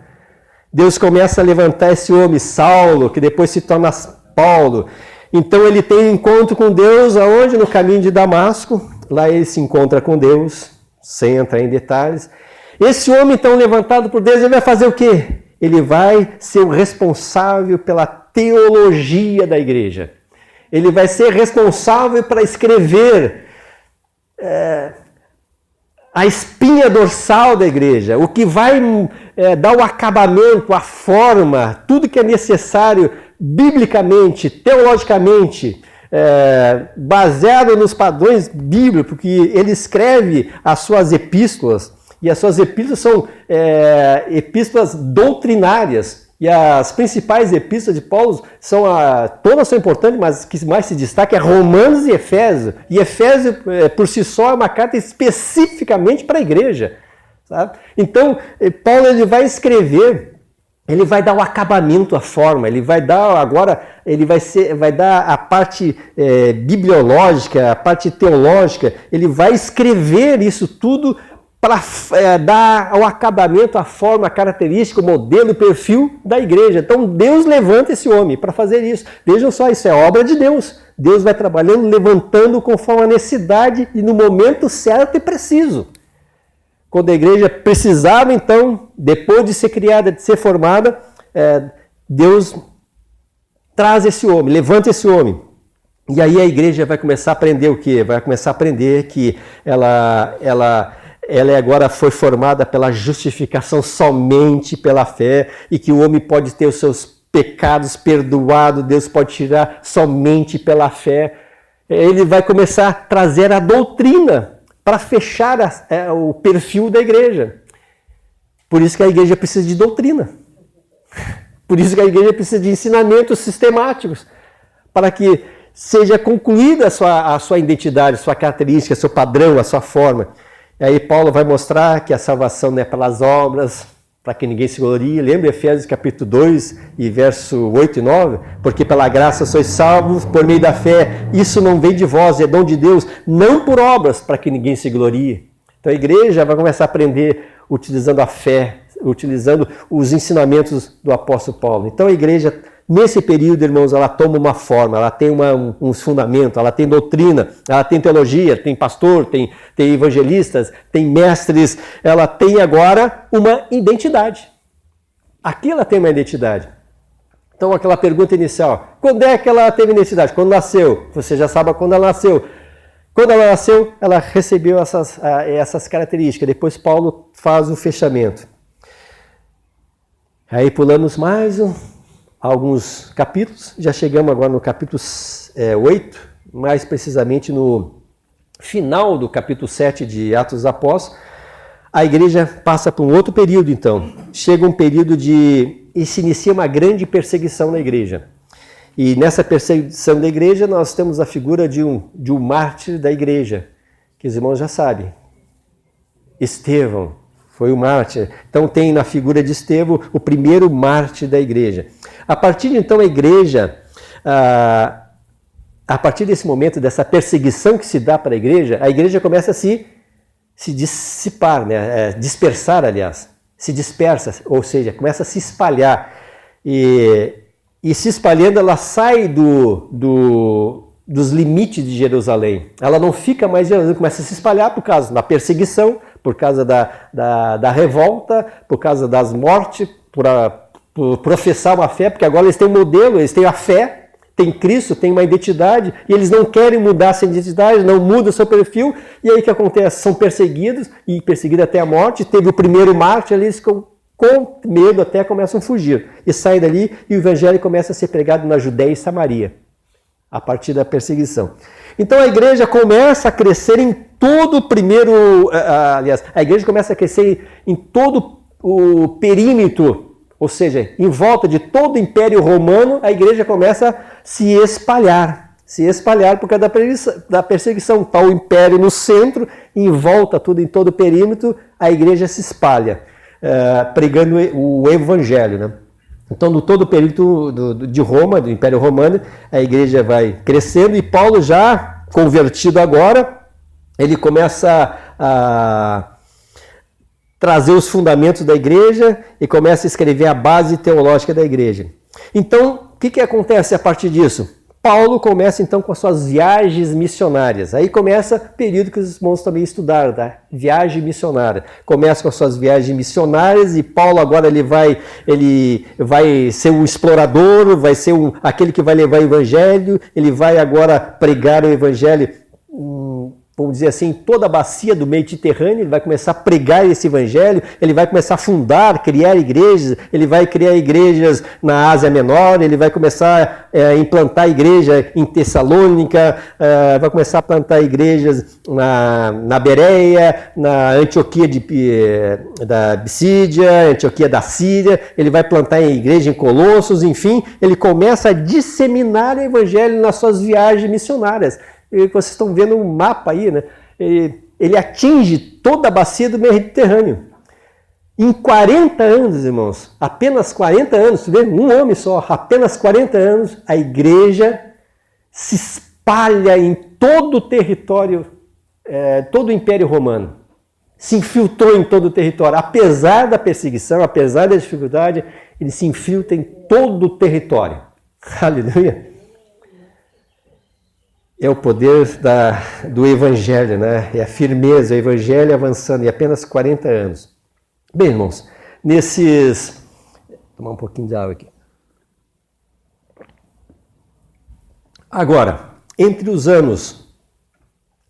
Deus começa a levantar esse homem, Saulo, que depois se torna Paulo. Então ele tem um encontro com Deus, aonde? No caminho de Damasco. Lá ele se encontra com Deus, sem entrar em detalhes. Esse homem, então, levantado por Deus, ele vai fazer o quê? Ele vai ser o responsável pela teologia da igreja. Ele vai ser responsável para escrever a espinha dorsal da igreja, o que vai dar o acabamento, a forma, tudo que é necessário biblicamente, teologicamente, baseado nos padrões bíblicos, porque ele escreve as suas epístolas, e as suas epístolas são epístolas doutrinárias. E as principais epístolas de Paulo todas são importantes, mas o que mais se destaca é Romanos e Efésios. E Efésios, por si só, é uma carta especificamente para a igreja. Sabe? Então, Paulo ele vai escrever, ele vai dar o acabamento, a forma, ele vai dar agora, vai dar a parte bibliológica, a parte teológica, ele vai escrever isso tudo para dar ao acabamento, a forma, a característica, o modelo, o perfil da igreja. Então Deus levanta esse homem para fazer isso. Vejam só, isso é obra de Deus. Deus vai trabalhando, levantando conforme a necessidade e no momento certo e preciso. Quando a igreja precisava, então, depois de ser criada, de ser formada, Deus traz esse homem, levanta esse homem. E aí a igreja vai começar a aprender o quê? Vai começar a aprender que ela agora foi formada pela justificação somente pela fé e que o homem pode ter os seus pecados perdoados, Deus pode tirar somente pela fé. Ele vai começar a trazer a doutrina para fechar o perfil da igreja. Por isso que a igreja precisa de doutrina. Por isso que a igreja precisa de ensinamentos sistemáticos, para que seja concluída a sua identidade, a sua característica, seu padrão, a sua forma. E aí Paulo vai mostrar que a salvação não é pelas obras, para que ninguém se glorie. Lembra Efésios capítulo 2 e verso 8 e 9? Porque pela graça sois salvos por meio da fé. Isso não vem de vós, é dom de Deus, não por obras, para que ninguém se glorie. Então a igreja vai começar a aprender utilizando a fé, utilizando os ensinamentos do apóstolo Paulo. Então a igreja, nesse período, irmãos, ela toma uma forma, ela tem uns fundamentos, ela tem doutrina, ela tem teologia, tem pastor, tem evangelistas, tem mestres, ela tem agora uma identidade. Aqui ela tem uma identidade. Então aquela pergunta inicial, quando é que ela teve identidade? Quando nasceu? Você já sabe quando ela nasceu. Quando ela nasceu, ela recebeu essas características. Depois Paulo faz o fechamento. Aí pulamos mais alguns capítulos, já chegamos agora no capítulo 8, mais precisamente no final do capítulo 7 de Atos dos Apóstolos. A igreja passa por um outro período, então. Chega um período e se inicia uma grande perseguição na igreja. E nessa perseguição da igreja nós temos a figura de um mártir da igreja, que os irmãos já sabem. Estevão foi o mártir. Então tem na figura de Estevão o primeiro mártir da igreja. A partir de então a igreja, a partir desse momento, dessa perseguição que se dá para a igreja começa a se dissipar, né? Dispersar, aliás. Se dispersa, ou seja, começa a se espalhar. E se espalhando, ela sai dos limites de Jerusalém. Ela não fica mais em Jerusalém, começa a se espalhar por causa da perseguição, por causa da revolta, por causa das mortes, por professar uma fé, porque agora eles têm um modelo, eles têm a fé, tem Cristo, tem uma identidade, e eles não querem mudar essa identidade, não mudam o seu perfil, e aí o que acontece? São perseguidos, e perseguidos até a morte. Teve o primeiro mártir, eles ficam com medo, até começam a fugir, e saem dali, e o evangelho começa a ser pregado na Judéia e Samaria, a partir da perseguição. Então a igreja começa a crescer em todo o primeiro, aliás, a igreja começa a crescer em todo o perímetro, ou seja, em volta de todo o Império Romano, a igreja começa a se espalhar por causa da perseguição. Está o Império no centro, em volta, tudo em todo o perímetro, a igreja se espalha, pregando o Evangelho, né? Então, no todo o período de Roma, do Império Romano, a igreja vai crescendo, e Paulo, já convertido agora, ele começa a trazer os fundamentos da igreja e começa a escrever a base teológica da igreja. Então, o que acontece a partir disso? Paulo começa então com as suas viagens missionárias. Aí começa o período que os irmãos também estudaram, tá? Viagem missionária. Começa com as suas viagens missionárias, e Paulo agora ele vai ser um explorador, vai ser aquele que vai levar o evangelho, ele vai agora pregar o evangelho, vamos dizer assim, toda a bacia do Mediterrâneo. Ele vai começar a pregar esse evangelho, ele vai começar a fundar, criar igrejas, ele vai criar igrejas na Ásia Menor, ele vai começar a implantar igreja em Tessalônica, vai começar a plantar igrejas na Bereia, na Antioquia da Pisídia, Antioquia da Síria, ele vai plantar igreja em Colossos, enfim, ele começa a disseminar o evangelho nas suas viagens missionárias. E vocês estão vendo um mapa aí, né? Ele atinge toda a bacia do Mediterrâneo. Em 40 anos, irmãos, apenas 40 anos, um homem só, apenas 40 anos, a igreja se espalha em todo o território, todo o Império Romano. Se infiltrou em todo o território. Apesar da perseguição, apesar da dificuldade, ele se infiltra em todo o território. Aleluia! É o poder do Evangelho, né? É a firmeza, o Evangelho avançando em apenas 40 anos. Bem, irmãos, vou tomar um pouquinho de água aqui. Agora, Entre os anos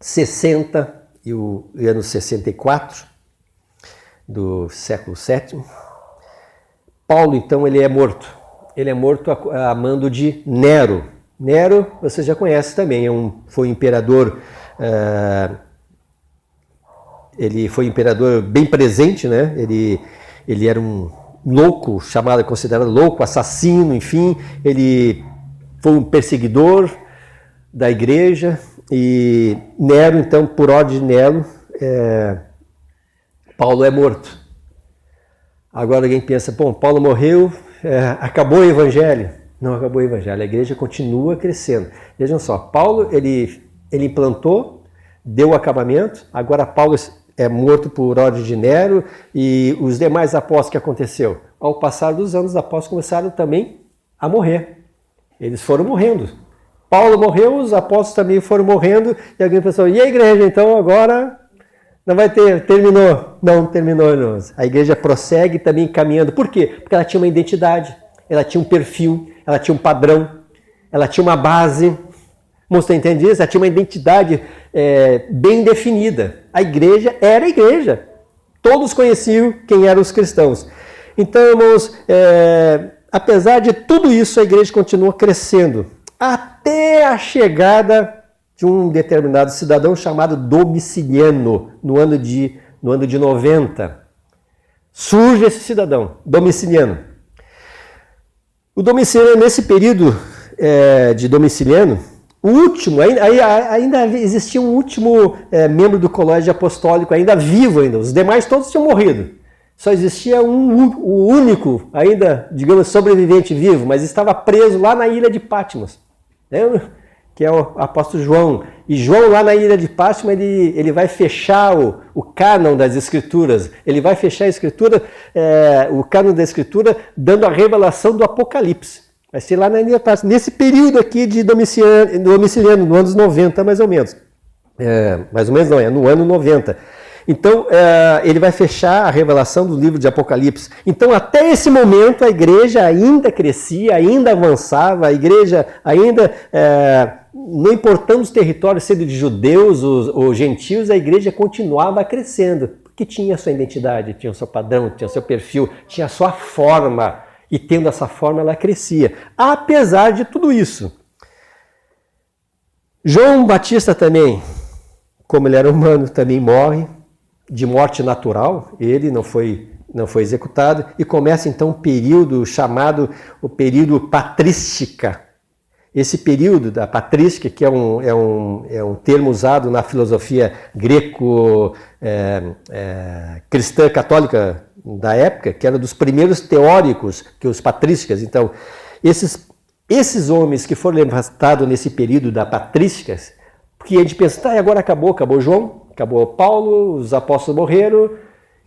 60 e o ano 64 do século VII, Paulo, então, ele é morto. Ele é morto a mando de Nero. Nero, você já conhece também, foi um imperador, ele foi um imperador bem presente, né? Ele era um louco, considerado louco, assassino, enfim. Ele foi um perseguidor da igreja e Nero, então, por ordem de Nero, Paulo é morto. Agora alguém pensa, bom, Paulo morreu, acabou o evangelho. Não acabou o evangelho, a igreja continua crescendo. Vejam só, Paulo, ele implantou, deu o acabamento, agora Paulo é morto por ordem de Nero e os demais apóstolos, que aconteceu? Ao passar dos anos, os apóstolos começaram também a morrer. Eles foram morrendo. Paulo morreu, os apóstolos também foram morrendo e alguém pensou, e a igreja então agora não vai ter, terminou? Não, terminou, não. A igreja prossegue também caminhando. Por quê? Porque ela tinha uma identidade, ela tinha um perfil, ela tinha um padrão, ela tinha uma base. Você entende isso? Ela tinha uma identidade bem definida. A igreja era a igreja. Todos conheciam quem eram os cristãos. Então, irmãos, apesar de tudo isso, a igreja continua crescendo. Até a chegada de um determinado cidadão chamado Domiciano, no ano de 90. Surge esse cidadão, Domiciano. O Domiciano, nesse período de Domiciano, o último, ainda existia um último membro do colégio apostólico, ainda vivo ainda, os demais todos tinham morrido. Só existia o único, ainda, digamos, sobrevivente vivo, mas estava preso lá na ilha de Patmos, né? Que é o apóstolo João. E João, lá na ilha de Patmos, ele vai fechar o cânon das Escrituras. Ele vai fechar a Escritura, o cânon da Escritura, dando a revelação do Apocalipse. Vai ser lá na ilha de Patmos. Nesse período aqui de Domiciano, no anos 90, mais ou menos. Mais ou menos não, no ano 90. Então, ele vai fechar a revelação do livro de Apocalipse. Então, até esse momento, a igreja ainda crescia, ainda avançava, a igreja ainda, não importando os territórios sendo de judeus ou gentios, a igreja continuava crescendo, porque tinha a sua identidade, tinha o seu padrão, tinha o seu perfil, tinha a sua forma, e tendo essa forma, ela crescia. Apesar de tudo isso, João Batista também, como ele era humano, também morre, de morte natural, ele não foi executado, e começa então um período chamado o período patrística. Esse período da patrística, que é um termo usado na filosofia greco-cristã católica da época, que era dos primeiros teóricos, que os patrísticas. Então, esses homens que foram levantados nesse período da patrística, porque a gente pensa, agora acabou João, acabou Paulo, os apóstolos morreram.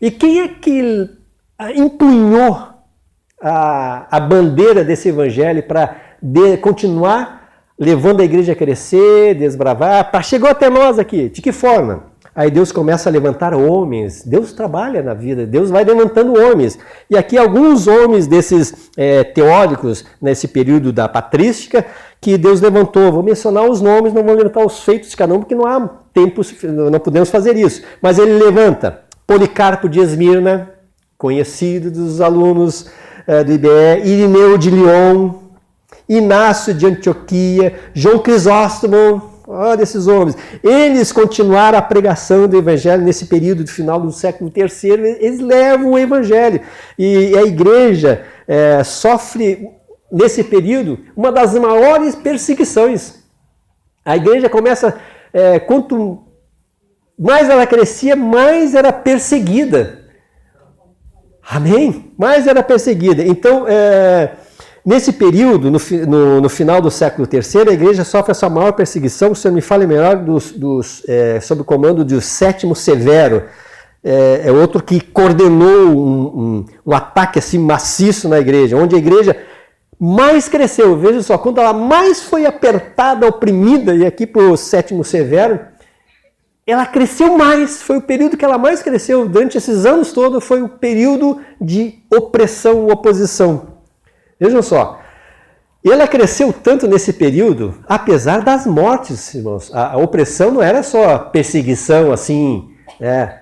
E quem é que empunhou a bandeira desse evangelho para continuar levando a igreja a crescer, desbravar? Chegou até nós aqui. De que forma? Aí Deus começa a levantar homens. Deus trabalha na vida. Deus vai levantando homens. E aqui alguns homens desses teóricos, nesse período da patrística, que Deus levantou. Vou mencionar os nomes, não vou levantar os feitos de cada um, porque não há tempo, não podemos fazer isso. Mas ele levanta Policarpo de Esmirna, conhecido dos alunos do IBE, Irineu de Lyon, Inácio de Antioquia, João Crisóstomo. Olha esses homens. Eles continuaram a pregação do evangelho nesse período de final do século III. Eles levam o evangelho. E a igreja sofre, nesse período, uma das maiores perseguições. A igreja começa, quanto mais ela crescia, mais era perseguida. Amém? Mais era perseguida. Então, nesse período, no final do século III, a igreja sofre a sua maior perseguição, se eu não me falo melhor, sob o comando de Sétimo Severo. É outro que coordenou um ataque assim, maciço na igreja, onde a igreja mais cresceu. Veja só, quando ela mais foi apertada, oprimida, e aqui para o Sétimo Severo, ela cresceu mais. Foi o período que ela mais cresceu. Durante esses anos todos, foi o período de opressão, oposição. Vejam só, E ela cresceu tanto nesse período, apesar das mortes, irmãos. A opressão não era só perseguição, assim,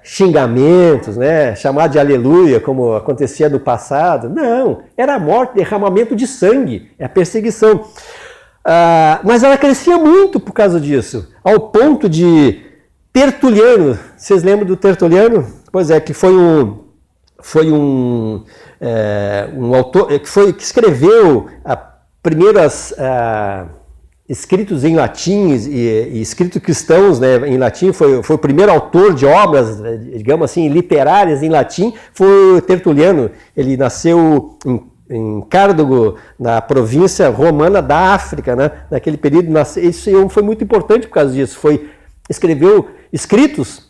xingamentos, chamar de aleluia, como acontecia no passado. Não, era a morte, derramamento de sangue, é a perseguição. Mas ela crescia muito por causa disso, ao ponto de Tertuliano, vocês lembram do Tertuliano? Pois é, que foi um autor que escreveu primeiros escritos em latim e escritos cristãos, em latim, foi o primeiro autor de obras, digamos assim, literárias em latim, foi o Tertuliano. Ele nasceu em Cartago, na província romana da África, naquele período. Isso foi muito importante por causa disso. Escreveu escritos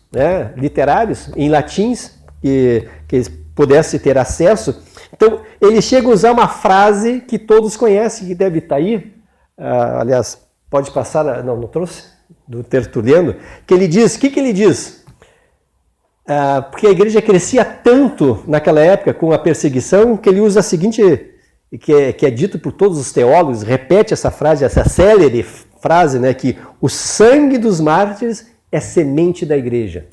literários em latins que eles pudessem ter acesso. Então, ele chega a usar uma frase que todos conhecem, que deve estar aí. Aliás, pode passar, não trouxe, do Tertuliano, que ele diz, o que ele diz? Porque a igreja crescia tanto naquela época com a perseguição, que ele usa a seguinte, que é dito por todos os teólogos, repete essa frase, essa célere frase, que o sangue dos mártires é semente da igreja.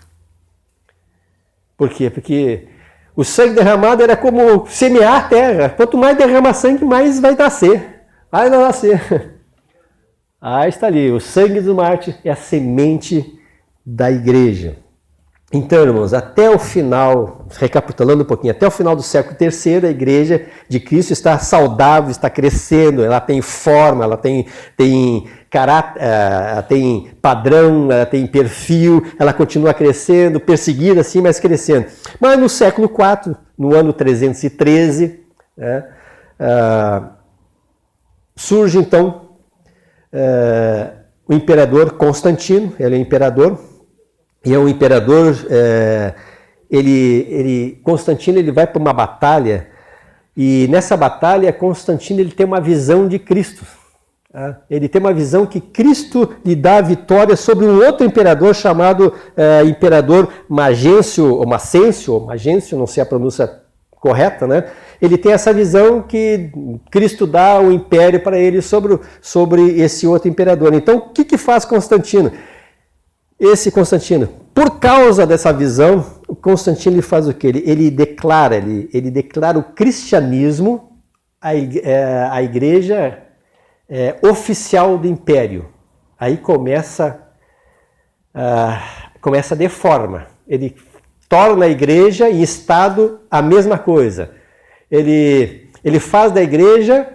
Por quê? Porque o sangue derramado era como semear a terra. Quanto mais derrama sangue, mais vai nascer. Vai nascer. Está ali. O sangue do mártir é a semente da igreja. Então, irmãos, até o final, recapitulando um pouquinho, até o final do século III, a igreja de Cristo está saudável, está crescendo, ela tem forma, ela tem caráter, ela tem padrão, ela tem perfil, ela continua crescendo, perseguida assim, mas crescendo. Mas no século IV, no ano 313, surge então o imperador Constantino, ele é imperador, e é um imperador, Constantino ele vai para uma batalha, e nessa batalha Constantino ele tem uma visão de Cristo. Ele tem uma visão que Cristo lhe dá a vitória sobre um outro imperador chamado imperador Magêncio, ou Magêncio, não sei a pronúncia correta, Ele tem essa visão que Cristo dá o império para ele sobre esse outro imperador. Então, o que faz Constantino? Esse Constantino, por causa dessa visão, o Constantino ele faz o quê? Ele declara o cristianismo, a igreja oficial do império. Aí começa a deforma. Ele torna a igreja e Estado a mesma coisa. Ele faz da igreja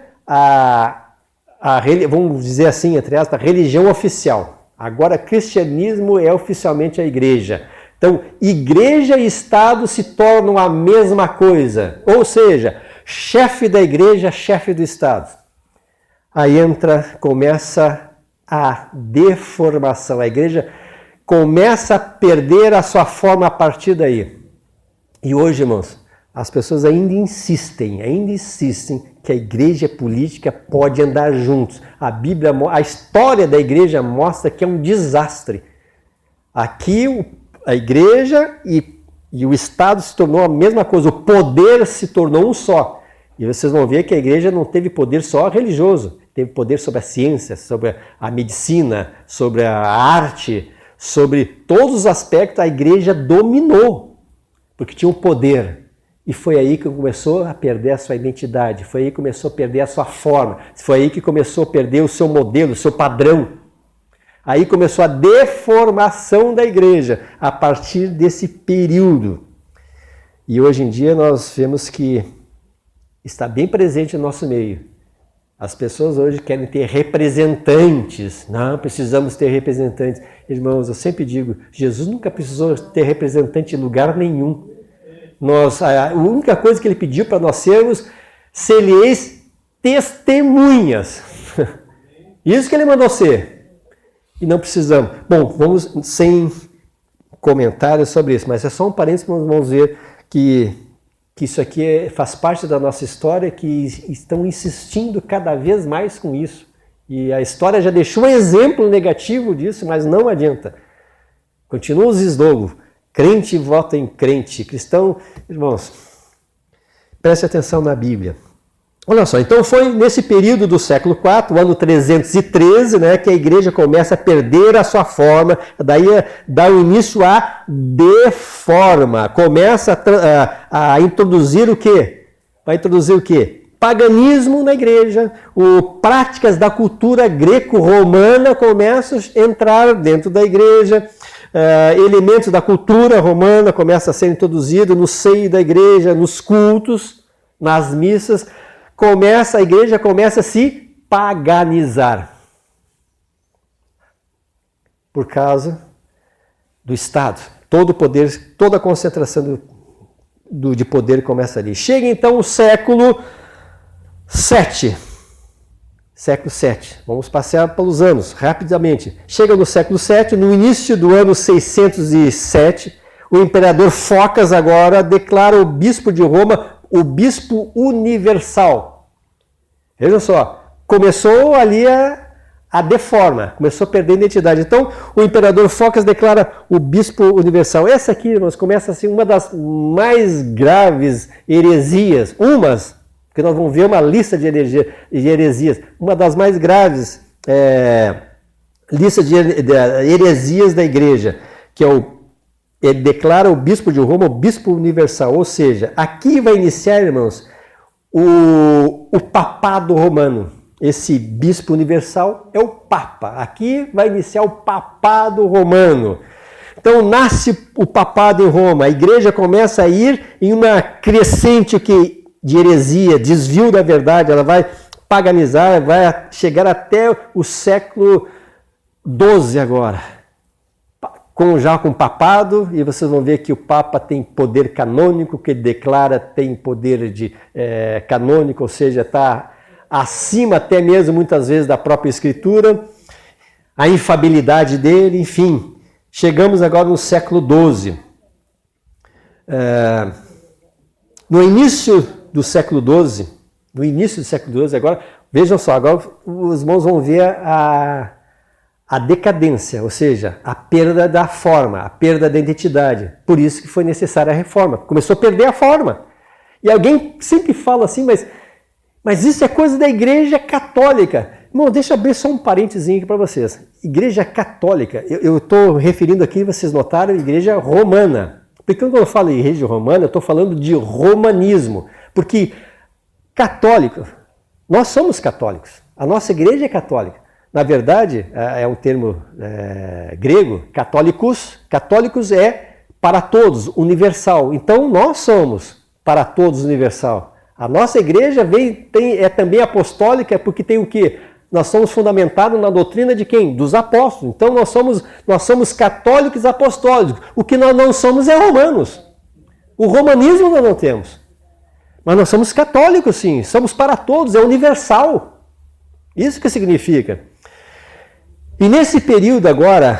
vamos dizer assim, entre aspas, a religião oficial. Agora, cristianismo é oficialmente a igreja. Então, igreja e Estado se tornam a mesma coisa. Ou seja, chefe da igreja, chefe do Estado. Aí começa a deformação. A igreja começa a perder a sua forma a partir daí. E hoje, irmãos, as pessoas ainda insistem que a igreja e a política podem andar juntos. A história da igreja mostra que é um desastre. Aqui a igreja e o Estado se tornou a mesma coisa, o poder se tornou um só. E vocês vão ver que a igreja não teve poder só religioso, teve poder sobre a ciência, sobre a medicina, sobre a arte, sobre todos os aspectos a igreja dominou, porque tinha o poder. E foi aí que começou a perder a sua identidade, foi aí que começou a perder a sua forma, foi aí que começou a perder o seu modelo, o seu padrão. Aí começou a deformação da igreja a partir desse período. E hoje em dia nós vemos que está bem presente no nosso meio. As pessoas hoje querem ter representantes. Não, precisamos ter representantes. Irmãos, eu sempre digo, Jesus nunca precisou ter representante em lugar nenhum. A única coisa que ele pediu para nós sermos testemunhas. Isso que ele mandou ser. E não precisamos. Bom, vamos sem comentários sobre isso, mas é só um parênteses que nós vamos ver que isso aqui faz parte da nossa história, que estão insistindo cada vez mais com isso. E a história já deixou um exemplo negativo disso, mas não adianta. Continua os slogans. Crente vota em crente. Cristão, irmãos, preste atenção na Bíblia. Olha só, então foi nesse período do século IV, o ano 313, né, que a igreja começa a perder a sua forma, daí dá o início à deforma, começa a introduzir o quê? Vai introduzir o quê? Paganismo na igreja, práticas da cultura greco-romana começam a entrar dentro da igreja, elementos da cultura romana começam a ser introduzidos no seio da igreja, nos cultos, nas missas. A igreja começa a se paganizar por causa do Estado. Todo o poder, toda a concentração de poder começa ali. Chega então o século VII. Século VII. Vamos passear pelos anos, rapidamente. Chega no século VII, no início do ano 607, o imperador Focas agora declara o bispo de Roma o bispo universal. Veja só, começou ali a deforma, começou a perder a identidade. Então, o imperador Focas declara o bispo universal. Essa aqui, irmãos, começa assim uma das mais graves heresias, porque nós vamos ver uma lista de heresias, uma das mais graves listas de heresias da igreja, que ele declara o bispo de Roma o bispo universal, ou seja, aqui vai iniciar, irmãos, o papado romano. Esse bispo universal é o Papa. Aqui vai iniciar o papado romano. Então nasce o papado em Roma. A igreja começa a ir em uma crescente de heresia, desvio da verdade. Ela vai paganizar, vai chegar até o século XII agora. Já com o papado, e vocês vão ver que o Papa tem poder canônico, que ele declara tem poder canônico, ou seja, está acima até mesmo muitas vezes da própria Escritura, a infabilidade dele, enfim. Chegamos agora no século XII. No início do século XII, agora, vejam só, agora os irmãos vão ver a decadência, ou seja, a perda da forma, a perda da identidade. Por isso que foi necessária a reforma. Começou a perder a forma. E alguém sempre fala assim, mas isso é coisa da Igreja Católica. Irmão, deixa eu abrir só um parênteses aqui para vocês. Igreja Católica, eu estou referindo aqui, vocês notaram, Igreja Romana. Porque quando eu falo em Igreja Romana, eu estou falando de romanismo. Porque católico, nós somos católicos. A nossa igreja é católica. Na verdade, é um termo grego, católicos. Católicos é para todos, universal. Então, nós somos para todos universal. A nossa igreja é também apostólica, porque tem o quê? Nós somos fundamentados na doutrina de quem? Dos apóstolos. Então, nós somos católicos apostólicos. O que nós não somos é romanos. O romanismo nós não temos. Mas nós somos católicos, sim. Somos para todos, é universal. Isso que significa. E nesse período agora,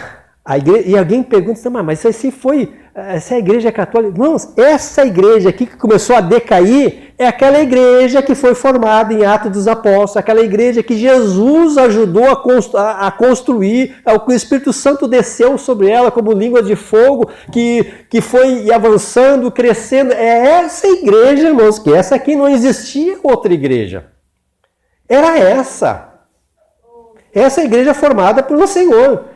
e alguém pergunta, mas essa é a igreja católica? Irmãos, essa igreja aqui que começou a decair é aquela igreja que foi formada em Atos dos Apóstolos, aquela igreja que Jesus ajudou a construir, que o Espírito Santo desceu sobre ela como língua de fogo, que foi avançando, crescendo. É essa igreja, irmãos, que essa aqui não existia outra igreja. Era essa. Essa é a igreja formada pelo Senhor.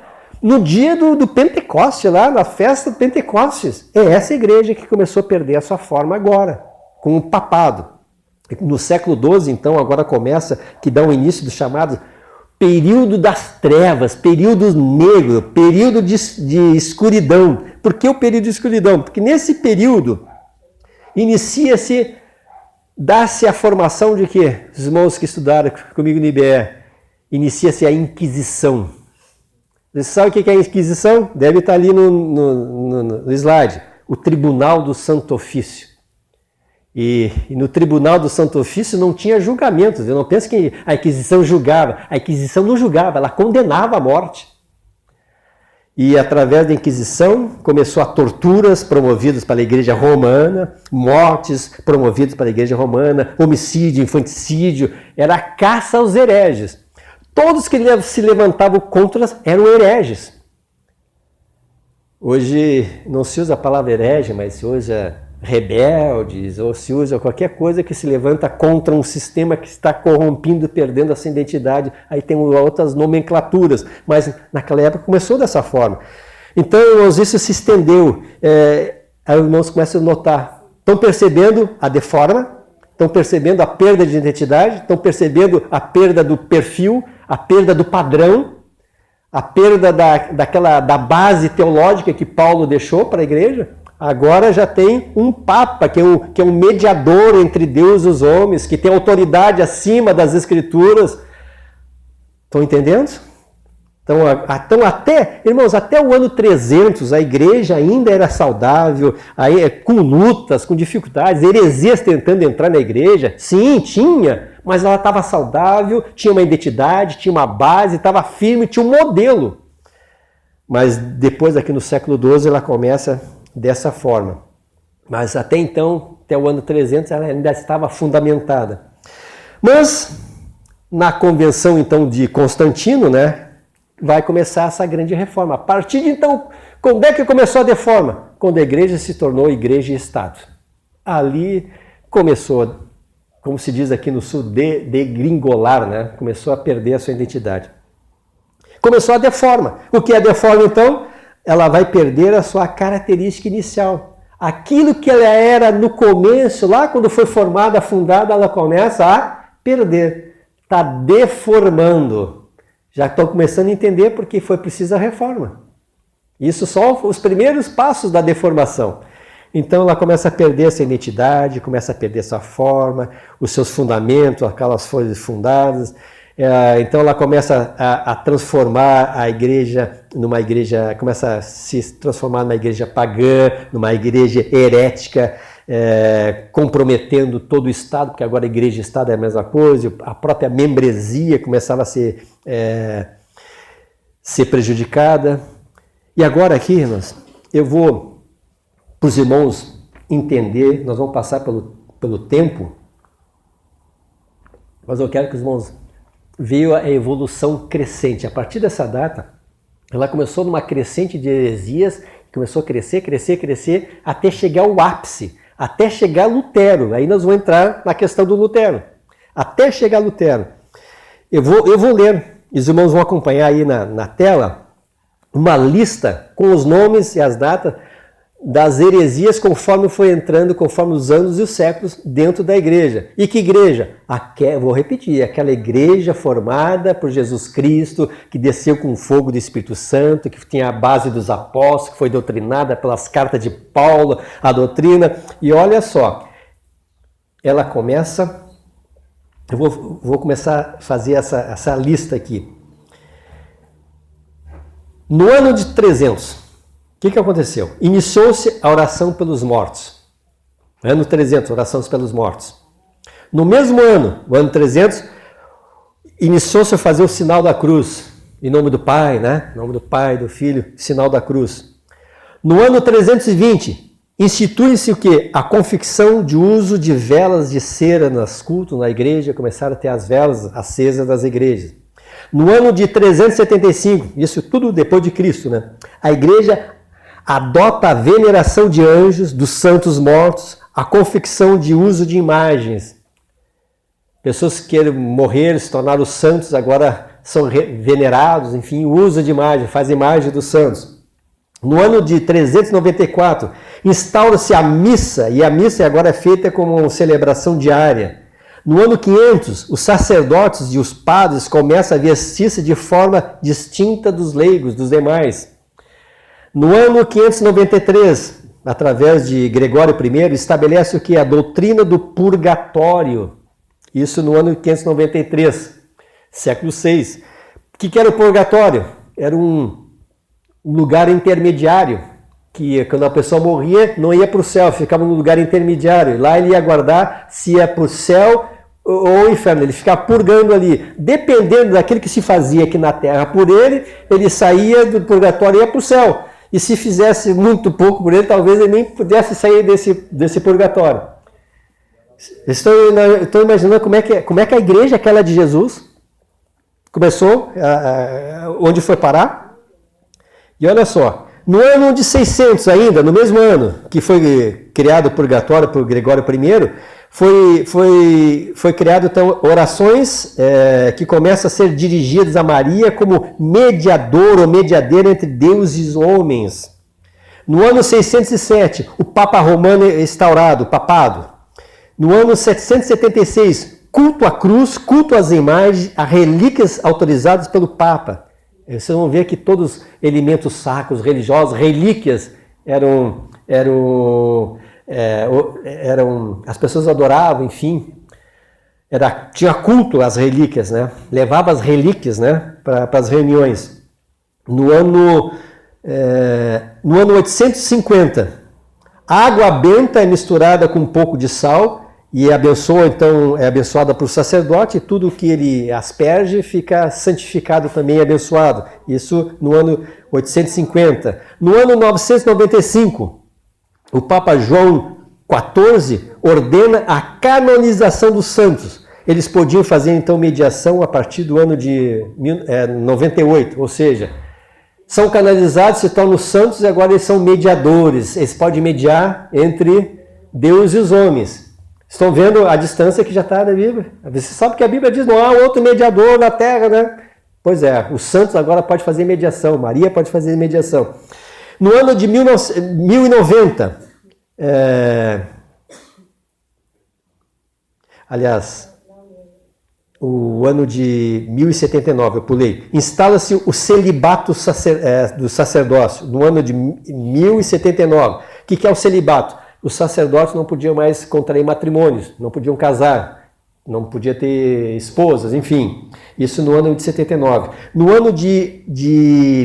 No dia do Pentecoste, lá na festa do Pentecostes. É essa igreja que começou a perder a sua forma agora, com o papado. No século XII, então, agora começa, que dá o início do chamado período das trevas, período negro, período de escuridão. Por que o período de escuridão? Porque nesse período dá-se a formação de quê? Os irmãos que estudaram comigo no IBE, inicia-se a Inquisição. Você sabe o que é a Inquisição? Deve estar ali no slide. O Tribunal do Santo Ofício. E no Tribunal do Santo Ofício não tinha julgamentos. Eu não penso que a Inquisição julgava. A Inquisição não julgava, ela condenava a morte. E através da Inquisição começou a torturas promovidas pela Igreja Romana, mortes promovidas pela Igreja Romana, homicídio, infanticídio, era a caça aos hereges. Todos que se levantavam contra eram hereges. Hoje não se usa a palavra herege, mas se usa rebeldes, ou se usa qualquer coisa que se levanta contra um sistema que está corrompendo, perdendo a sua identidade. Aí tem outras nomenclaturas, mas naquela época começou dessa forma. Então, irmãos, isso se estendeu. Aí os irmãos começam a notar, estão percebendo a deforma, estão percebendo a perda de identidade, estão percebendo a perda do perfil, a perda do padrão, a perda da base teológica que Paulo deixou para a igreja. Agora já tem um Papa, que é um mediador entre Deus e os homens, que tem autoridade acima das Escrituras. Estão entendendo? Então até, irmãos, até o ano 300 a igreja ainda era saudável, aí, com lutas, com dificuldades, heresias tentando entrar na igreja. Sim, tinha, mas ela estava saudável, tinha uma identidade, tinha uma base, estava firme, tinha um modelo. Mas depois, aqui no século XII, ela começa dessa forma. Mas até então, até o ano 300, ela ainda estava fundamentada. Mas, na convenção, então, de Constantino, né, vai começar essa grande reforma. A partir de então, quando é que começou a reforma? Quando a igreja se tornou igreja e Estado. Ali começou, como se diz aqui no sul, degringolar, né? Começou a perder a sua identidade. Começou a deforma. O que é a deforma, então? Ela vai perder a sua característica inicial. Aquilo que ela era no começo, lá quando foi formada, fundada, ela começa a perder. Está deformando. Já estão começando a entender porque foi preciso a reforma. Isso só os primeiros passos da deformação. Então ela começa a perder essa identidade, começa a perder sua forma, os seus fundamentos, aquelas folhas fundadas. Então ela começa a transformar a igreja numa igreja, começa a se transformar numa igreja pagã, numa igreja herética, comprometendo todo o Estado, porque agora a igreja e o Estado é a mesma coisa, a própria membresia começava a ser prejudicada. E agora aqui, irmãos, eu vou, para os irmãos entender, nós vamos passar pelo tempo, mas eu quero que os irmãos vejam a evolução crescente. A partir dessa data, ela começou numa crescente de heresias, começou a crescer, crescer, crescer, até chegar ao ápice, até chegar a Lutero. Aí nós vamos entrar na questão do Lutero. Até chegar a Lutero. Eu vou ler, os irmãos vão acompanhar aí na tela, uma lista com os nomes e as datas das heresias conforme foi entrando, conforme os anos e os séculos dentro da igreja. E que igreja? Vou repetir, aquela igreja formada por Jesus Cristo, que desceu com o fogo do Espírito Santo, que tinha a base dos apóstolos, que foi doutrinada pelas cartas de Paulo, a doutrina. E olha só, ela começa, eu vou começar a fazer essa lista aqui. No ano de 300, o que aconteceu? Iniciou-se a oração pelos mortos. Ano 300, oração pelos mortos. No mesmo ano, o ano 300, iniciou-se a fazer o sinal da cruz. Em nome do Pai, né? Em nome do Pai, do Filho, sinal da cruz. No ano 320, institui-se o quê? A confecção de uso de velas de cera nas cultos, na igreja. Começaram a ter as velas acesas das igrejas. No ano de 375, isso tudo depois de Cristo, né? A igreja adota a veneração de anjos, dos santos mortos, a confecção de uso de imagens. Pessoas que querem morrer, se tornaram santos, agora são venerados, enfim, uso de imagem, faz imagem dos santos. No ano de 394, instaura-se a missa, e a missa agora é feita como uma celebração diária. No ano 500, os sacerdotes e os padres começam a vestir-se de forma distinta dos leigos, dos demais. No ano 593, através de Gregório I, estabelece o que? A doutrina do purgatório. Isso no ano 593, século VI. O que era o purgatório? Era um lugar intermediário, que quando a pessoa morria, não ia para o céu, ficava no lugar intermediário. Lá ele ia aguardar se ia para o céu ou inferno, ele ficava purgando ali. Dependendo daquilo que se fazia aqui na terra por ele, ele saía do purgatório e ia para o céu. E se fizesse muito pouco por ele, talvez ele nem pudesse sair desse purgatório. Estou imaginando como é que a igreja, aquela de Jesus, começou, onde foi parar. E olha só, No ano de 600 ainda, no mesmo ano que foi criado o purgatório por Gregório I, foi criado então orações que começam a ser dirigidas a Maria como mediador ou mediadeira entre Deus e os homens. No ano 607, o Papa Romano é instaurado, o papado. No ano 776, culto à cruz, culto às imagens, a relíquias autorizadas pelo Papa. Vocês vão ver que todos os elementos sacros, religiosos, relíquias as pessoas adoravam, enfim. Tinha culto às relíquias, né? Levava as relíquias, né, para as reuniões. No ano 850, a água benta é misturada com um pouco de sal e é abençoada por sacerdote, e tudo que ele asperge fica santificado também, abençoado. Isso no ano 850. No ano 995, o Papa João XIV ordena a canonização dos santos. Eles podiam fazer então mediação a partir do ano de 98, ou seja, são canonizados, se tornam santos e agora eles são mediadores. Eles podem mediar entre Deus e os homens. Estão vendo a distância que já está na Bíblia? Você sabe que a Bíblia diz, não há outro mediador na terra, né? Pois é, os santos agora podem fazer mediação, Maria pode fazer mediação. No ano de 1090, o ano de 1079, eu pulei, instala-se o celibato do sacerdócio, no ano de 1079. O que é o celibato? Os sacerdotes não podiam mais contrair matrimônios, não podiam casar, não podia ter esposas, enfim. Isso no ano de 79. No ano de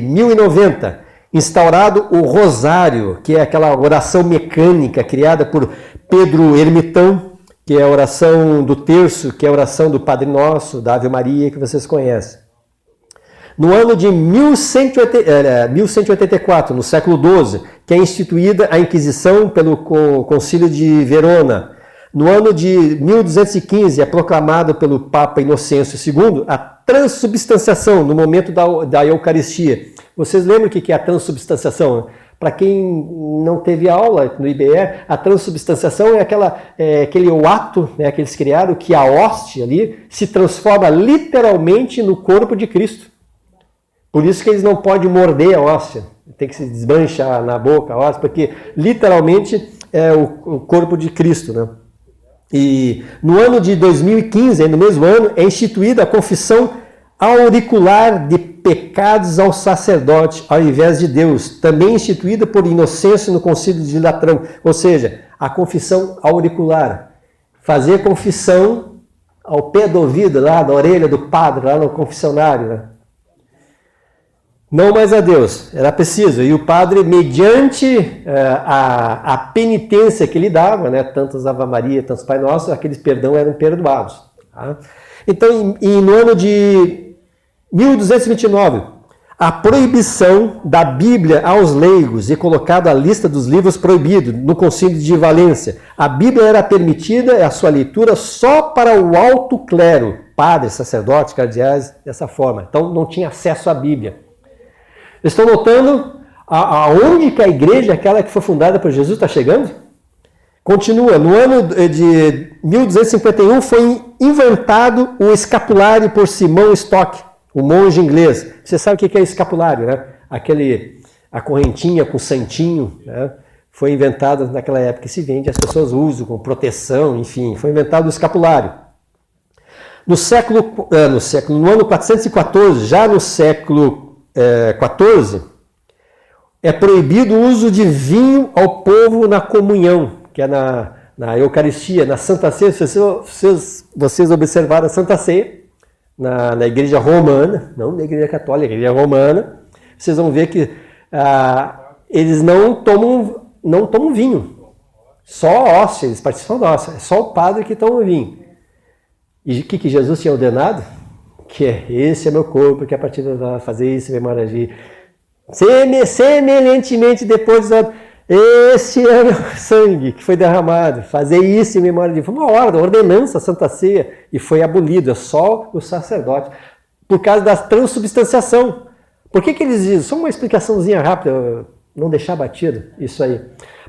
1090, instaurado o rosário, que é aquela oração mecânica criada por Pedro Ermitão, que é a oração do terço, que é a oração do Padre Nosso, da Ave Maria, que vocês conhecem. No ano de 1184, no século XII, que é instituída a Inquisição pelo Concílio de Verona. No ano de 1215, é proclamado pelo Papa Inocêncio II a transubstanciação no momento da Eucaristia. Vocês lembram o que é a transubstanciação? Para quem não teve aula no IBE, a transubstanciação é aquele ato, né, que eles criaram, que a hóstia ali se transforma literalmente no corpo de Cristo. Por isso que eles não podem morder a hóstia, tem que se desmanchar na boca a hóstia, porque literalmente é o corpo de Cristo, né? E no ano de 2015, no mesmo ano, é instituída a confissão auricular de pecados ao sacerdote, ao invés de Deus, também instituída por Inocêncio no Concílio de Latrão, ou seja, a confissão auricular, fazer confissão ao pé do ouvido, lá na orelha do padre, lá no confessionário, né? Não mais a Deus, era preciso. E o padre, mediante a penitência que ele dava, né, tantos Ave Maria, tantos Pai Nosso, aqueles perdão eram perdoados. Tá? Então, no ano de 1229, a proibição da Bíblia aos leigos e colocada a lista dos livros proibidos no Concílio de Valência. A Bíblia era permitida, a sua leitura, só para o alto clero, padres, sacerdotes, cardeais, dessa forma. Então, não tinha acesso à Bíblia. Estão notando aonde que a igreja, aquela que foi fundada por Jesus, está chegando? Continua. No ano de 1251 foi inventado o escapulário por Simão Stock, o monge inglês. Você sabe o que é escapulário, né? A correntinha com santinho, né? Foi inventado naquela época que se vende, as pessoas usam com proteção, enfim. Foi inventado o escapulário. No ano 414, já no século 14, é proibido o uso de vinho ao povo na comunhão, que é na Eucaristia, na Santa Ceia. Vocês observaram a Santa Ceia na Igreja Romana, não na Igreja Católica, na Igreja Romana, vocês vão ver que eles não tomam vinho, só a hóstia, eles participam da hóstia, é só o padre que toma vinho. E o que Jesus tinha ordenado? Que esse é meu corpo, que a partir de fazer isso, memória de semelhantemente depois esse é meu sangue que foi derramado, fazer isso em memória de... Foi uma ordem, ordenança, Santa Ceia, e foi abolido, é só o sacerdote, por causa da transubstanciação. Por que eles dizem? Só uma explicaçãozinha rápida, Não deixar batido, isso aí.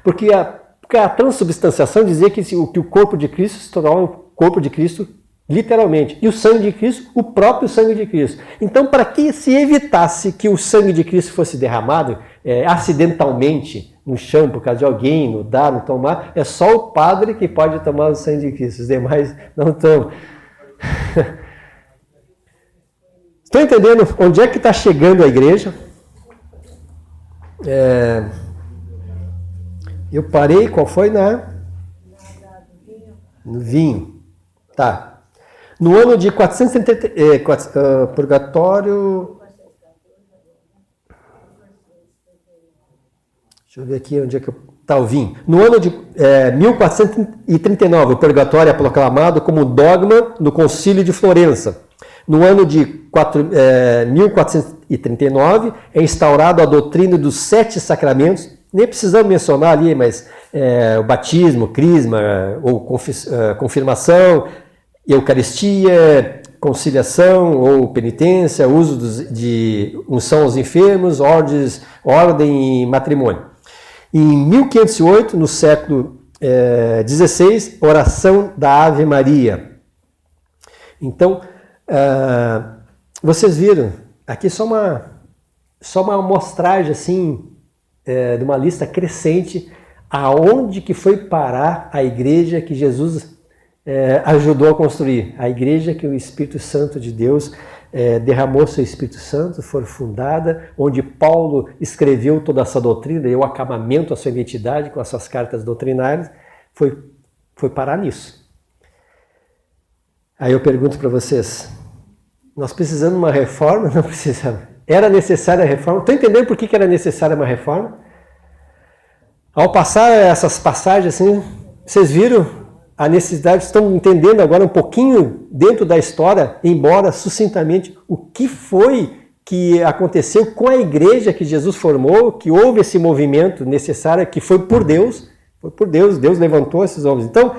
Porque a transubstanciação dizia que o corpo de Cristo se tornava o corpo de Cristo literalmente. E o sangue de Cristo, o próprio sangue de Cristo. Então, para que se evitasse que o sangue de Cristo fosse derramado acidentalmente no chão, por causa de alguém, não dar, não tomar, é só o padre que pode tomar o sangue de Cristo. Os demais não tomam. Estão entendendo onde é que está chegando a igreja? Eu parei, qual foi? No vinho. Tá. No ano de 430, purgatório... Deixa eu ver aqui onde é que está o vinho. No ano de 1439, o purgatório é proclamado como dogma no Concílio de Florença. No ano de 1439, é instaurado a doutrina dos 7 sacramentos. Nem precisamos mencionar ali, mas o batismo, crisma, ou confirmação, Eucaristia, conciliação ou penitência, uso de unção aos enfermos, ordem e matrimônio. Em 1508, no século XVI, oração da Ave Maria. Então, vocês viram, aqui só uma amostragem assim, de uma lista crescente, aonde que foi parar a igreja que Jesus ajudou a construir. A igreja que o Espírito Santo de Deus derramou seu Espírito Santo, foi fundada, onde Paulo escreveu toda essa doutrina, e o acabamento à sua identidade com as suas cartas doutrinárias, foi parar nisso. Aí eu pergunto para vocês, nós precisamos de uma reforma? Não precisamos. Era necessária a reforma? Estão entendendo por que era necessária uma reforma? Ao passar essas passagens assim, vocês viram a necessidade, estão entendendo agora um pouquinho dentro da história, embora sucintamente, o que foi que aconteceu com a igreja que Jesus formou, que houve esse movimento necessário, que foi por Deus, Deus levantou esses homens. Então,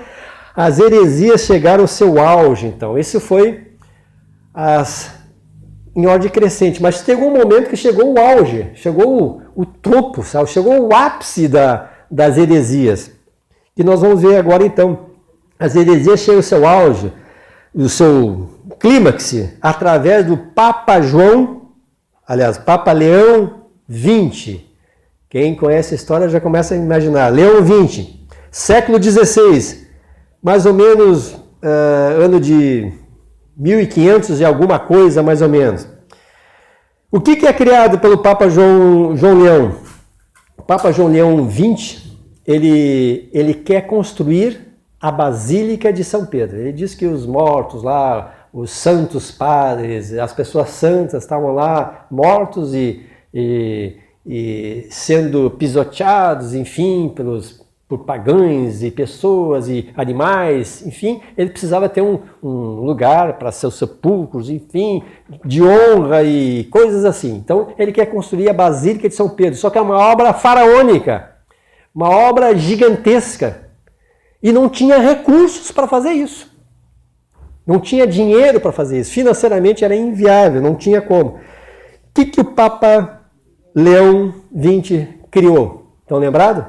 as heresias chegaram ao seu auge, então, esse foi em ordem crescente, mas chegou um momento que chegou o auge, chegou o topo, sabe? Chegou o ápice das heresias, que nós vamos ver agora então. As heresias chegam ao seu auge, o seu clímax, através do Papa Leão XX. Quem conhece a história já começa a imaginar. Leão XX, século XVI, mais ou menos ano de 1500 e alguma coisa, mais ou menos. O que é criado pelo Papa João Leão? O Papa João Leão XX, ele quer construir a Basílica de São Pedro. Ele diz que os mortos lá, os santos padres, as pessoas santas estavam lá mortos e sendo pisoteados, enfim, por pagães e pessoas e animais, enfim, ele precisava ter um lugar para seus sepulcros, enfim, de honra e coisas assim. Então, ele quer construir a Basílica de São Pedro, só que é uma obra faraônica, uma obra gigantesca, e não tinha recursos para fazer isso. Não tinha dinheiro para fazer isso. Financeiramente era inviável, não tinha como. O que o Papa Leão XX criou? Estão lembrados?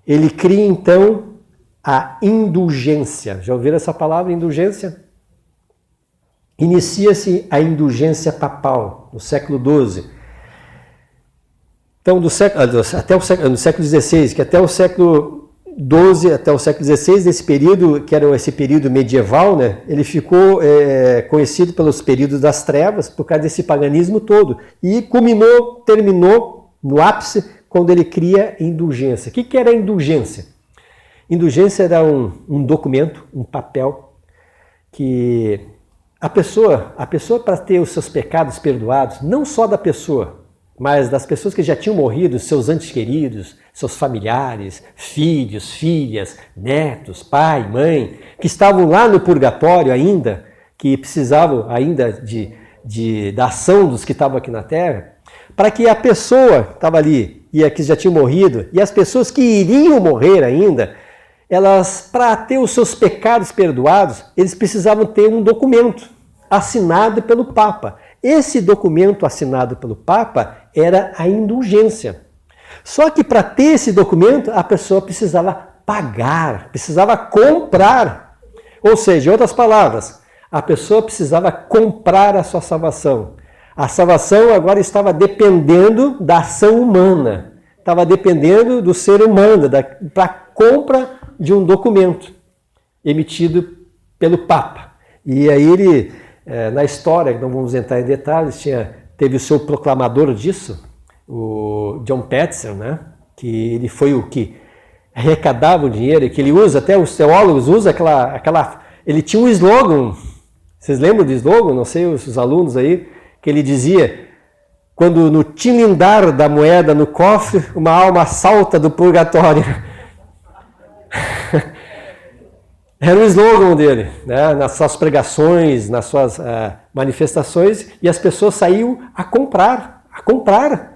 Ele cria, então, a indulgência. Já ouviram essa palavra, indulgência? Inicia-se a indulgência papal, no século XII. Então, no século XVI, que até o século XII, até o século XVI, desse período, que era esse período medieval, né, ele ficou conhecido pelos períodos das trevas, por causa desse paganismo todo. E terminou no ápice, quando ele cria indulgência. O que era indulgência? Indulgência era um documento, um papel, que a pessoa para ter os seus pecados perdoados, não só da pessoa, mas das pessoas que já tinham morrido, seus entes queridos, seus familiares, filhos, filhas, netos, pai, mãe, que estavam lá no purgatório ainda, que precisavam ainda da ação dos que estavam aqui na Terra, para que a pessoa que estava ali e a que já tinha morrido, e as pessoas que iriam morrer ainda, elas, para ter os seus pecados perdoados, eles precisavam ter um documento assinado pelo Papa. Esse documento assinado pelo Papa era a indulgência. Só que para ter esse documento, a pessoa precisava pagar, precisava comprar. Ou seja, em outras palavras, a pessoa precisava comprar a sua salvação. A salvação agora estava dependendo da ação humana, estava dependendo do ser humano, para a compra de um documento emitido pelo Papa. E aí ele, na história, não vamos entrar em detalhes, teve o seu proclamador disso, o John Petzer, né? Que ele foi o que arrecadava o dinheiro, que ele usa, até os teólogos usam ele tinha um slogan, vocês lembram do slogan? Não sei, os alunos aí, que ele dizia, quando no tilindar da moeda no cofre, uma alma salta do purgatório. Era o slogan dele, né? Nas suas pregações, nas suas manifestações, e as pessoas saíam a comprar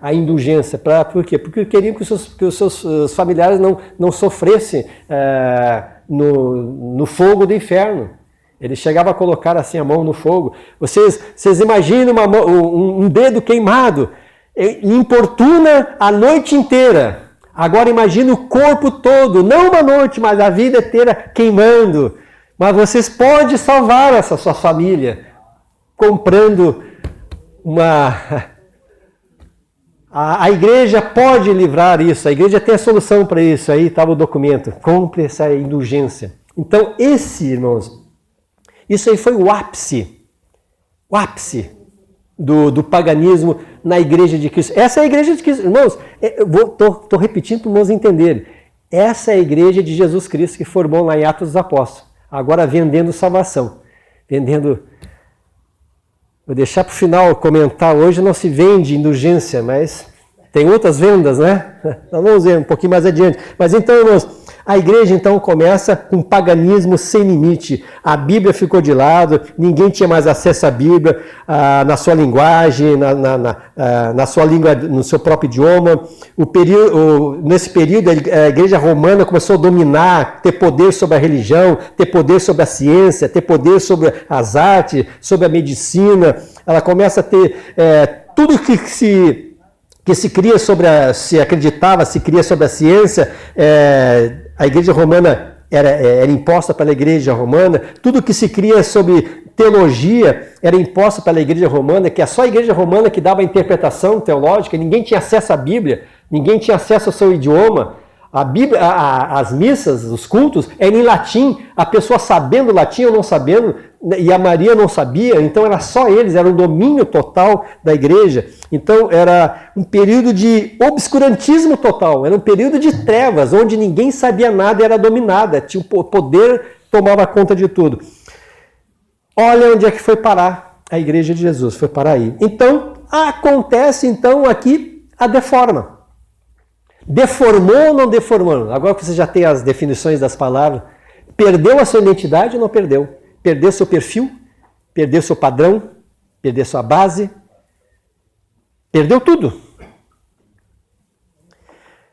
a indulgência. Por quê? Porque queriam que os seus familiares não sofressem no fogo do inferno. Ele chegava a colocar assim a mão no fogo. Vocês imaginam um dedo queimado, importuna a noite inteira. Agora imagine o corpo todo, não uma noite, mas a vida inteira queimando. Mas vocês podem salvar essa sua família comprando A igreja pode livrar isso, a igreja tem a solução para isso. Aí estava o documento, compre essa indulgência. Então irmãos, isso aí foi o ápice do paganismo na igreja de Cristo. Essa é a igreja de Cristo. Irmãos, estou repetindo para os irmãos entenderem. Essa é a igreja de Jesus Cristo que formou lá em Atos dos Apóstolos. Agora vendendo salvação. Vou deixar para o final comentar. Hoje não se vende indulgência, mas tem outras vendas, né? Nós vamos ver um pouquinho mais adiante. Mas então, irmãos, a igreja então começa com paganismo sem limite. A Bíblia ficou de lado, ninguém tinha mais acesso à Bíblia, na sua linguagem, na sua língua, no seu próprio idioma. Nesse período, a igreja romana começou a dominar, ter poder sobre a religião, ter poder sobre a ciência, ter poder sobre as artes, sobre a medicina. Ela começa a ter tudo que se cria se acreditava, se cria sobre a ciência, a igreja romana era imposta pela igreja romana, tudo que se cria sobre teologia era imposto pela igreja romana, que é só a igreja romana que dava a interpretação teológica, ninguém tinha acesso à Bíblia, ninguém tinha acesso ao seu idioma. A Bíblia, as missas, os cultos, eram em latim, a pessoa sabendo latim ou não sabendo, e a Maria não sabia, então era só eles, era um domínio total da igreja. Então era um período de obscurantismo total, era um período de trevas, onde ninguém sabia nada e era dominada, tinha o poder, tomava conta de tudo. Olha onde é que foi parar a igreja de Jesus, foi parar aí. Então, acontece então aqui a deforma. Deformou ou não deformou? Agora que você já tem as definições das palavras, perdeu a sua identidade ou não perdeu? Perdeu seu perfil? Perdeu seu padrão? Perdeu sua base? Perdeu tudo.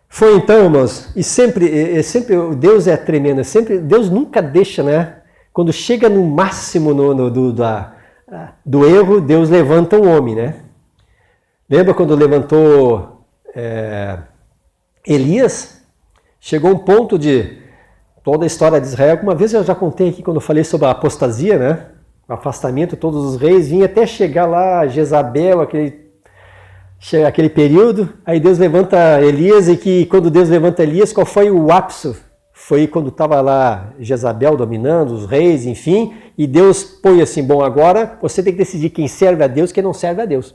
Foi então, irmãos, e sempre Deus é tremendo, Deus nunca deixa, né? Quando chega no máximo do erro, Deus levanta um homem, né? Lembra quando levantou Elias? Chegou um ponto de toda a história de Israel. Uma vez eu já contei aqui quando eu falei sobre a apostasia, né? O afastamento, todos os reis vinham até chegar lá, Jezabel, aquele período. Aí Deus levanta Elias, e que quando Deus levanta Elias, qual foi o ápice? Foi quando estava lá Jezabel dominando, os reis, enfim, e Deus põe assim, bom, agora você tem que decidir quem serve a Deus e quem não serve a Deus.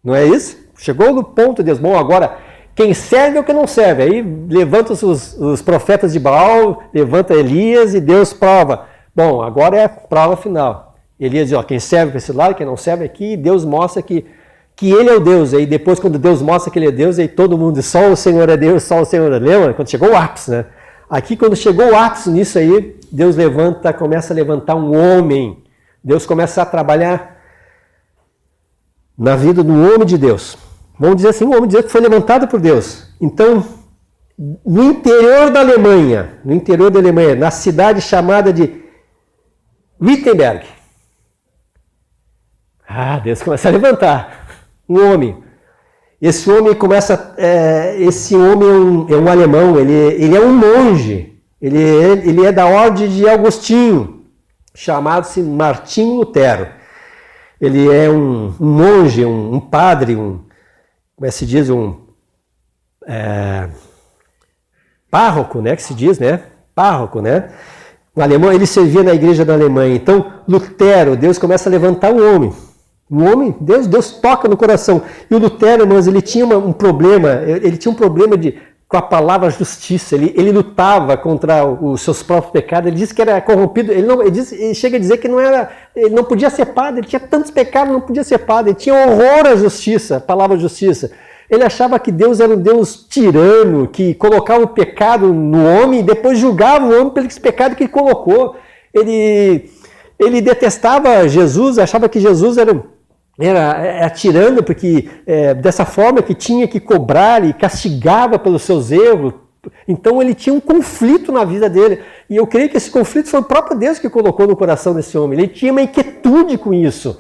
Não é isso? Chegou no ponto, Deus, bom, agora quem serve ou quem não serve. Aí levanta os profetas de Baal, levanta Elias e Deus prova. Bom, agora é a prova final. Elias diz, quem serve para esse lado, quem não serve aqui, e Deus mostra que ele é o Deus. Aí depois, quando Deus mostra que ele é Deus, aí todo mundo diz, só o Senhor é Deus, só o Senhor é Deus. Lembra? Quando chegou o ápice, né? Aqui, quando chegou o ápice nisso aí, Deus começa a levantar um homem. Deus começa a trabalhar na vida do homem de Deus. Vamos dizer assim, um homem de Deus que foi levantado por Deus. Então, no interior da Alemanha, na cidade chamada de Wittenberg, Deus começa a levantar um homem. esse homem começa, esse homem é um alemão, ele é um monge, ele é da ordem de Agostinho, chamado-se Martinho Lutero. Ele é um monge, um padre, como é que se diz, párroco, né, que se diz, né? Párroco, né? Um alemão, ele servia na igreja da Alemanha. Então, Lutero, Deus começa a levantar um homem. Um homem, Deus toca no coração. E o Lutero, irmãos, ele tinha um problema, com a palavra justiça. Ele lutava contra os seus próprios pecados. Ele disse que era corrompido. Ele chega a dizer que ele não podia ser padre. Ele tinha tantos pecados, não podia ser padre. Ele tinha horror à justiça, a palavra justiça. Ele achava que Deus era um Deus tirano, que colocava o pecado no homem e depois julgava o homem pelo pecado que ele colocou. Ele detestava Jesus, achava que Jesus era tirano, porque dessa forma que tinha que cobrar e castigava pelos seus erros. Então ele tinha um conflito na vida dele. E eu creio que esse conflito foi o próprio Deus que colocou no coração desse homem. Ele tinha uma inquietude com isso.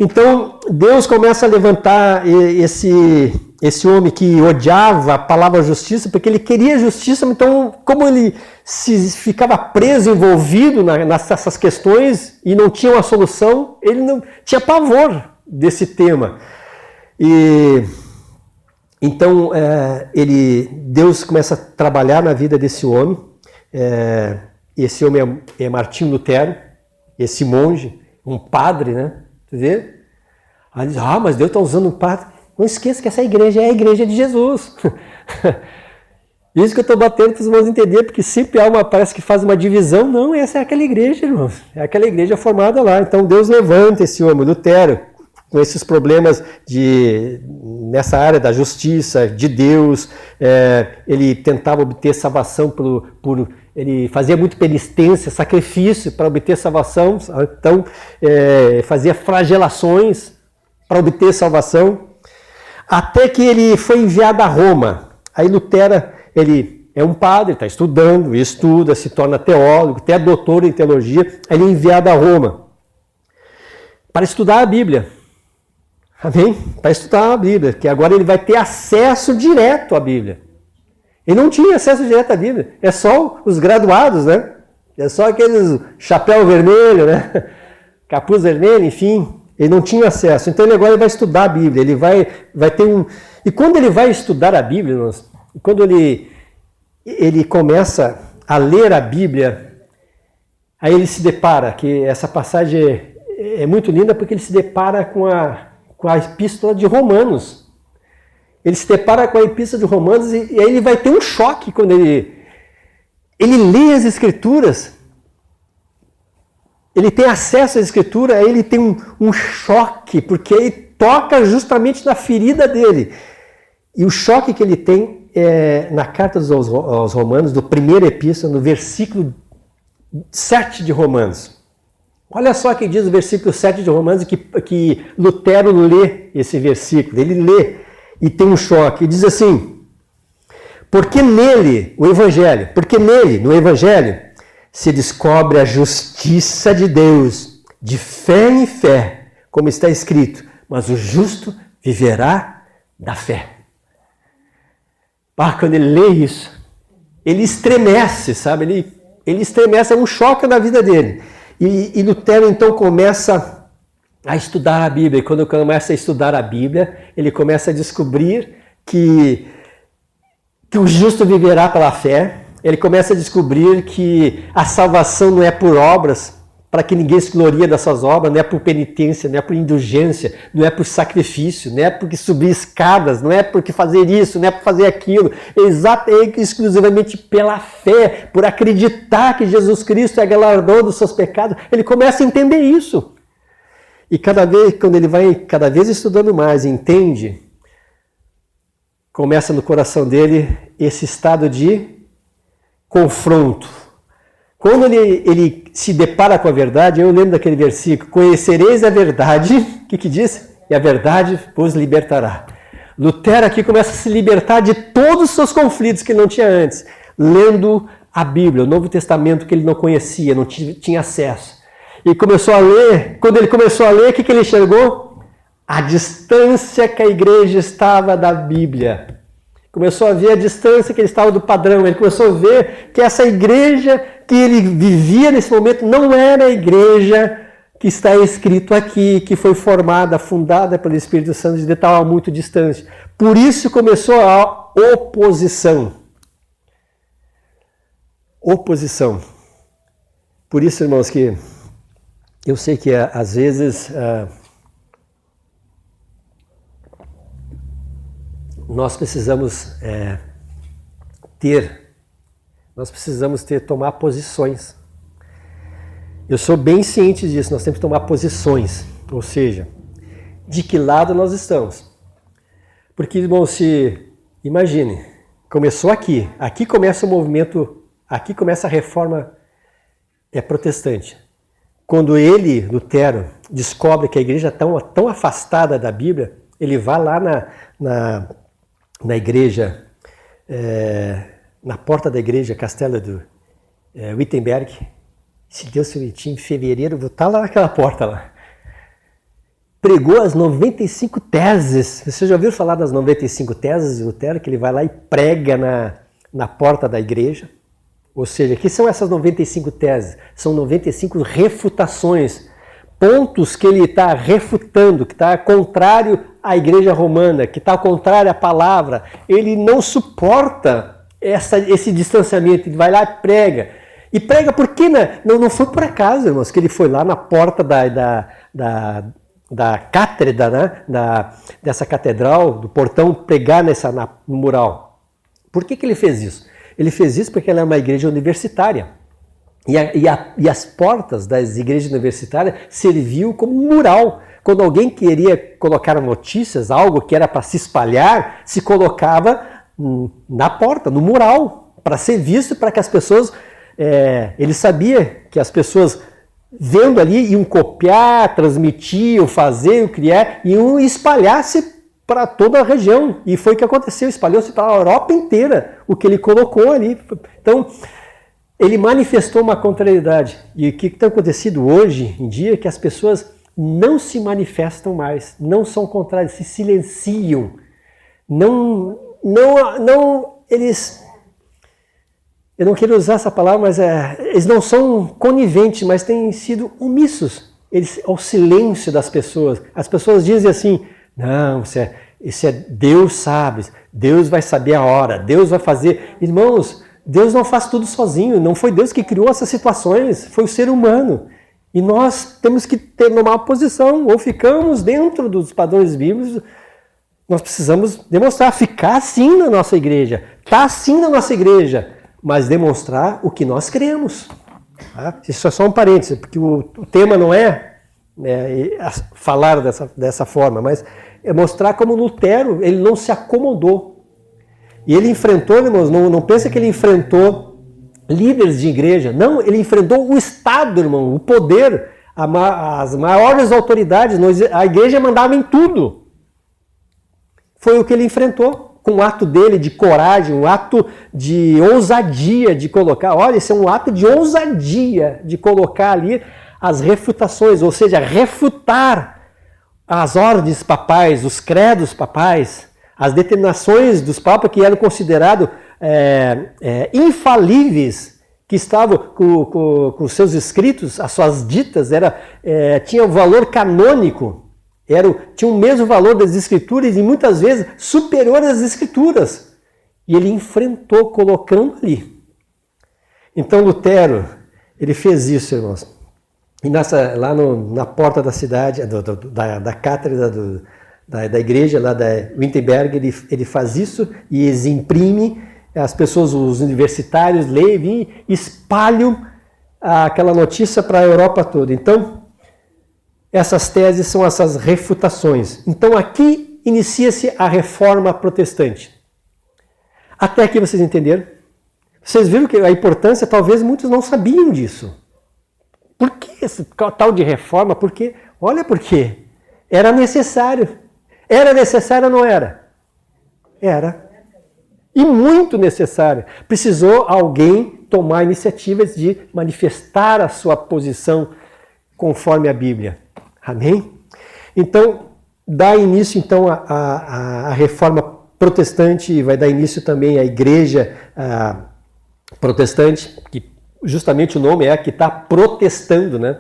Então, Deus começa a levantar esse homem que odiava a palavra justiça, porque ele queria justiça, então, como ele ficava preso, envolvido nessas questões e não tinha uma solução, ele não tinha pavor desse tema. Então, Deus começa a trabalhar na vida desse homem. Esse homem é Martinho Lutero, esse monge, um padre, né? Você vê? Aí diz, mas Deus está usando um padre. Não esqueça que essa igreja é a igreja de Jesus. Isso que eu estou batendo para os irmãos entenderem, porque sempre parece que faz uma divisão. Não, essa é aquela igreja, irmãos. É aquela igreja formada lá. Então Deus levanta esse homem, Lutero, com esses problemas nessa área da justiça, de Deus. Ele tentava obter salvação ele fazia muito penitência, sacrifício para obter salvação. Então, fazia flagelações para obter salvação. Até que ele foi enviado a Roma. Aí Lutero, ele é um padre, está estudando, estuda, se torna teólogo, até doutor em teologia. Aí ele é enviado a Roma para estudar a Bíblia. Amém? Para estudar a Bíblia, que agora ele vai ter acesso direto à Bíblia. Ele não tinha acesso direto à Bíblia, é só os graduados, né? É só aqueles chapéu vermelho, né? Capuz vermelho, enfim. Ele não tinha acesso. Então agora ele vai estudar a Bíblia. Ele vai ter um... E quando ele vai estudar a Bíblia, quando ele começa a ler a Bíblia, aí ele se depara, que essa passagem é muito linda, porque ele se depara com a epístola de Romanos. Ele se depara com a epístola de Romanos e aí ele vai ter um choque quando ele lê as Escrituras. Ele tem acesso à Escritura, aí ele tem um choque, porque ele toca justamente na ferida dele. E o choque que ele tem é na carta aos Romanos, do primeiro epístola, no versículo 7 de Romanos. Olha só o que diz o versículo 7 de Romanos, que Lutero lê esse versículo. Ele lê e tem um choque. E diz assim, porque nele, no Evangelho, se descobre a justiça de Deus, de fé em fé, como está escrito, mas o justo viverá da fé. Quando ele lê isso, ele estremece, sabe? Ele estremece, é um choque na vida dele. E Lutero então começa a estudar a Bíblia, e quando começa a estudar a Bíblia, ele começa a descobrir que o justo viverá pela fé. Ele começa a descobrir que a salvação não é por obras, para que ninguém se glorie das suas obras, não é por penitência, não é por indulgência, não é por sacrifício, não é porque subir escadas, não é porque fazer isso, não é por fazer aquilo, é exclusivamente pela fé, por acreditar que Jesus Cristo é galardão dos seus pecados. Ele começa a entender isso. E quando ele vai cada vez estudando mais, entende, começa no coração dele esse estado de confronto. Quando ele se depara com a verdade, eu lembro daquele versículo, conhecereis a verdade, o que diz? E a verdade vos libertará. Lutero aqui começa a se libertar de todos os seus conflitos que ele não tinha antes, lendo a Bíblia, o Novo Testamento que ele não conhecia, não tinha acesso. E começou a ler, quando ele começou a ler, o que ele enxergou? a distância que a igreja estava da Bíblia. Começou a ver a distância que ele estava do padrão. Ele começou a ver que essa igreja que ele vivia nesse momento não era a igreja que está escrito aqui, que foi formada, fundada pelo Espírito Santo, estava muito distante. Por isso começou a oposição. Oposição. Por isso, irmãos, que eu sei que às vezes nós precisamos tomar posições. Eu sou bem ciente disso, nós temos que tomar posições, ou seja, de que lado nós estamos. Porque, irmão, imagine, começou aqui começa o movimento, aqui começa a reforma protestante. Quando ele, Lutero, descobre que a igreja está tão afastada da Bíblia, ele vai lá na igreja, na porta da igreja, Castelo do Wittenberg. Se Deus permitir, em fevereiro, vou estar lá naquela porta lá. Pregou as 95 teses. Você já ouviu falar das 95 teses de Lutero? Que ele vai lá e prega na porta da igreja. Ou seja, o que são essas 95 teses? São 95 refutações, pontos que ele está refutando, que está contrário à igreja romana, que está contrário à palavra. Ele não suporta esse distanciamento, ele vai lá e prega. E prega porque não foi por acaso, irmãos, que ele foi lá na porta da cátedra, né, dessa catedral, do portão, pregar no mural. Por que ele fez isso? Ele fez isso porque ela é uma igreja universitária. E as portas das igrejas universitárias serviam como mural. Quando alguém queria colocar notícias, algo que era para se espalhar, se colocava na porta, no mural, para ser visto, para que as pessoas... ele sabia que as pessoas, vendo ali, iam copiar, transmitir, iam fazer, iam criar, iam espalhar-se para toda a região. E foi o que aconteceu, espalhou-se para a Europa inteira, o que ele colocou ali. Então, ele manifestou uma contrariedade. E o que tem acontecido hoje em dia é que as pessoas não se manifestam mais, não são contrárias, se silenciam. Eles... Eu não quero usar essa palavra, mas eles não são coniventes, mas têm sido omissos. Ao silêncio das pessoas. As pessoas dizem assim, não, isso é Deus sabe, Deus vai saber a hora, Deus vai fazer. Irmãos, Deus não faz tudo sozinho, não foi Deus que criou essas situações, foi o ser humano. E nós temos que tomar uma posição, ou ficamos dentro dos padrões bíblicos, nós precisamos demonstrar, ficar assim na nossa igreja, estar assim na nossa igreja, mas demonstrar o que nós cremos. Tá? Isso é só um parêntese, porque o tema não é falar dessa forma, mas é mostrar como Lutero, ele não se acomodou. E ele enfrentou, irmãos, não pensa que ele enfrentou líderes de igreja, não, ele enfrentou o Estado, irmão, o poder, as maiores autoridades, a igreja mandava em tudo. Foi o que ele enfrentou. Com um ato dele de coragem, um ato de ousadia de colocar, olha, esse é um ato de ousadia de colocar ali as refutações, ou seja, refutar as ordens papais, os credos papais, as determinações dos papas que eram considerados infalíveis, que estavam com seus escritos, as suas ditas, tinha o valor canônico, tinha o mesmo valor das escrituras e muitas vezes superior às escrituras. E ele enfrentou colocando ali. Então Lutero, ele fez isso, irmãos. E lá na porta da cidade, da cátedra da igreja, lá da Wittenberg, ele faz isso e eles imprimem, as pessoas, os universitários, leem e espalham aquela notícia para a Europa toda. Então, essas teses são essas refutações. Então aqui inicia-se a reforma protestante. Até aqui vocês entenderam? Vocês viram que a importância, talvez muitos não sabiam disso. Por que esse tal de reforma? Porque, olha por quê. Era necessário. Era necessário ou não era? Era. E muito necessário. Precisou alguém tomar iniciativas de manifestar a sua posição conforme a Bíblia. Amém? Então, dá início então a reforma protestante, e vai dar início também à igreja protestante, que justamente o nome é que está protestando, né?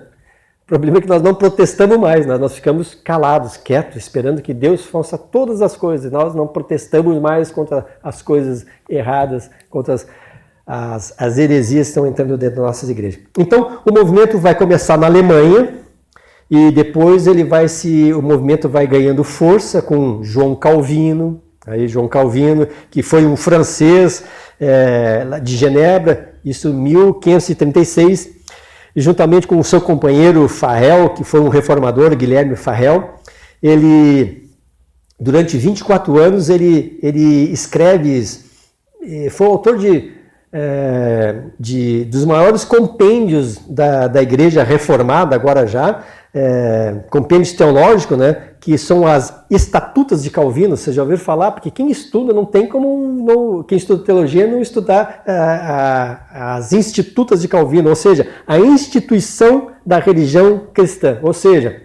O problema é que nós não protestamos mais, nós ficamos calados, quietos, esperando que Deus faça todas as coisas. Nós não protestamos mais contra as coisas erradas, contra as heresias que estão entrando dentro das nossas igrejas. Então, o movimento vai começar na Alemanha e depois o movimento vai ganhando força com João Calvino. Aí João Calvino, que foi um francês de Genebra, isso em 1536, e juntamente com o seu companheiro Farel, que foi um reformador, Guilherme Farel, ele, durante 24 anos, ele escreve, foi o autor dos maiores compêndios da Igreja Reformada, agora já, compêndios teológicos, né, que são as Estatutas de Calvino. Vocês já ouviram falar? Porque quem estuda não tem como, quem estuda teologia não estudar as Institutas de Calvino, ou seja, a instituição da religião cristã, ou seja,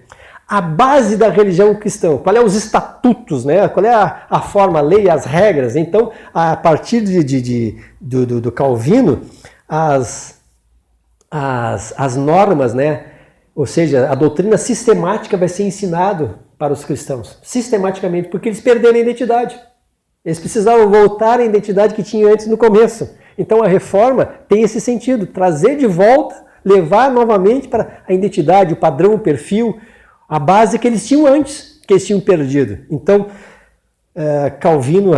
a base da religião cristã. Qual é os estatutos, né? Qual é a forma, a lei, as regras? Então, a partir do Calvino, as normas, né? Ou seja, a doutrina sistemática vai ser ensinado para os cristãos, sistematicamente, porque eles perderam a identidade. Eles precisavam voltar à identidade que tinham antes no começo. Então a reforma tem esse sentido, trazer de volta, levar novamente para a identidade, o padrão, o perfil, a base que eles tinham antes, que eles tinham perdido. Então, Calvino,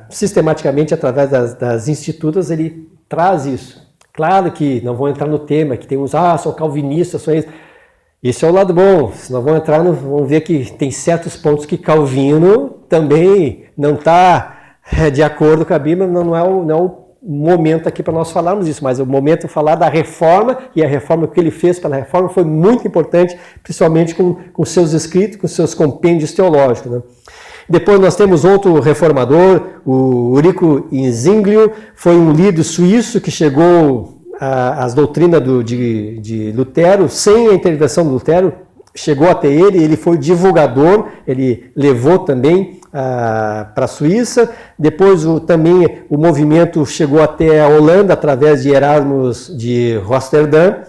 sistematicamente, através das institutas, ele traz isso. Claro que não vou entrar no tema, que tem uns, são calvinistas, são isso. Esse é o lado bom. Se nós vamos entrar, vamos ver que tem certos pontos que Calvino também não está de acordo com a Bíblia, não é o momento aqui para nós falarmos isso, mas o momento é falar da reforma, e a reforma que ele fez pela reforma foi muito importante, principalmente com seus escritos, com seus compêndios teológicos, né? Depois nós temos outro reformador, o Ulrico Zwinglio, foi um líder suíço que chegou às doutrinas de Lutero, sem a intervenção de Lutero, chegou até ele foi divulgador, ele levou também para a Suíça. Depois também o movimento chegou até a Holanda, através de Erasmus de Roterdã.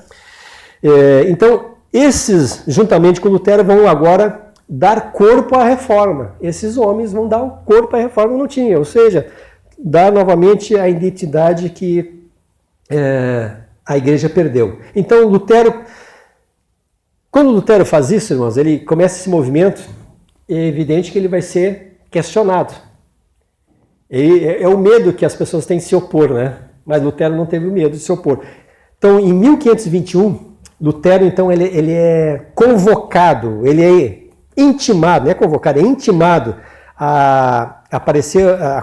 Então, esses, juntamente com Lutero, vão agora dar corpo à reforma. Esses homens vão dar o corpo à reforma que não tinha, ou seja, dar novamente a identidade que a igreja perdeu. Então, quando Lutero faz isso, irmãos, ele começa esse movimento, é evidente que ele vai ser questionado. É o medo que as pessoas têm de se opor, né? Mas Lutero não teve o medo de se opor. Então, em 1521, Lutero, então, ele é convocado, ele é intimado, não é convocado, é intimado a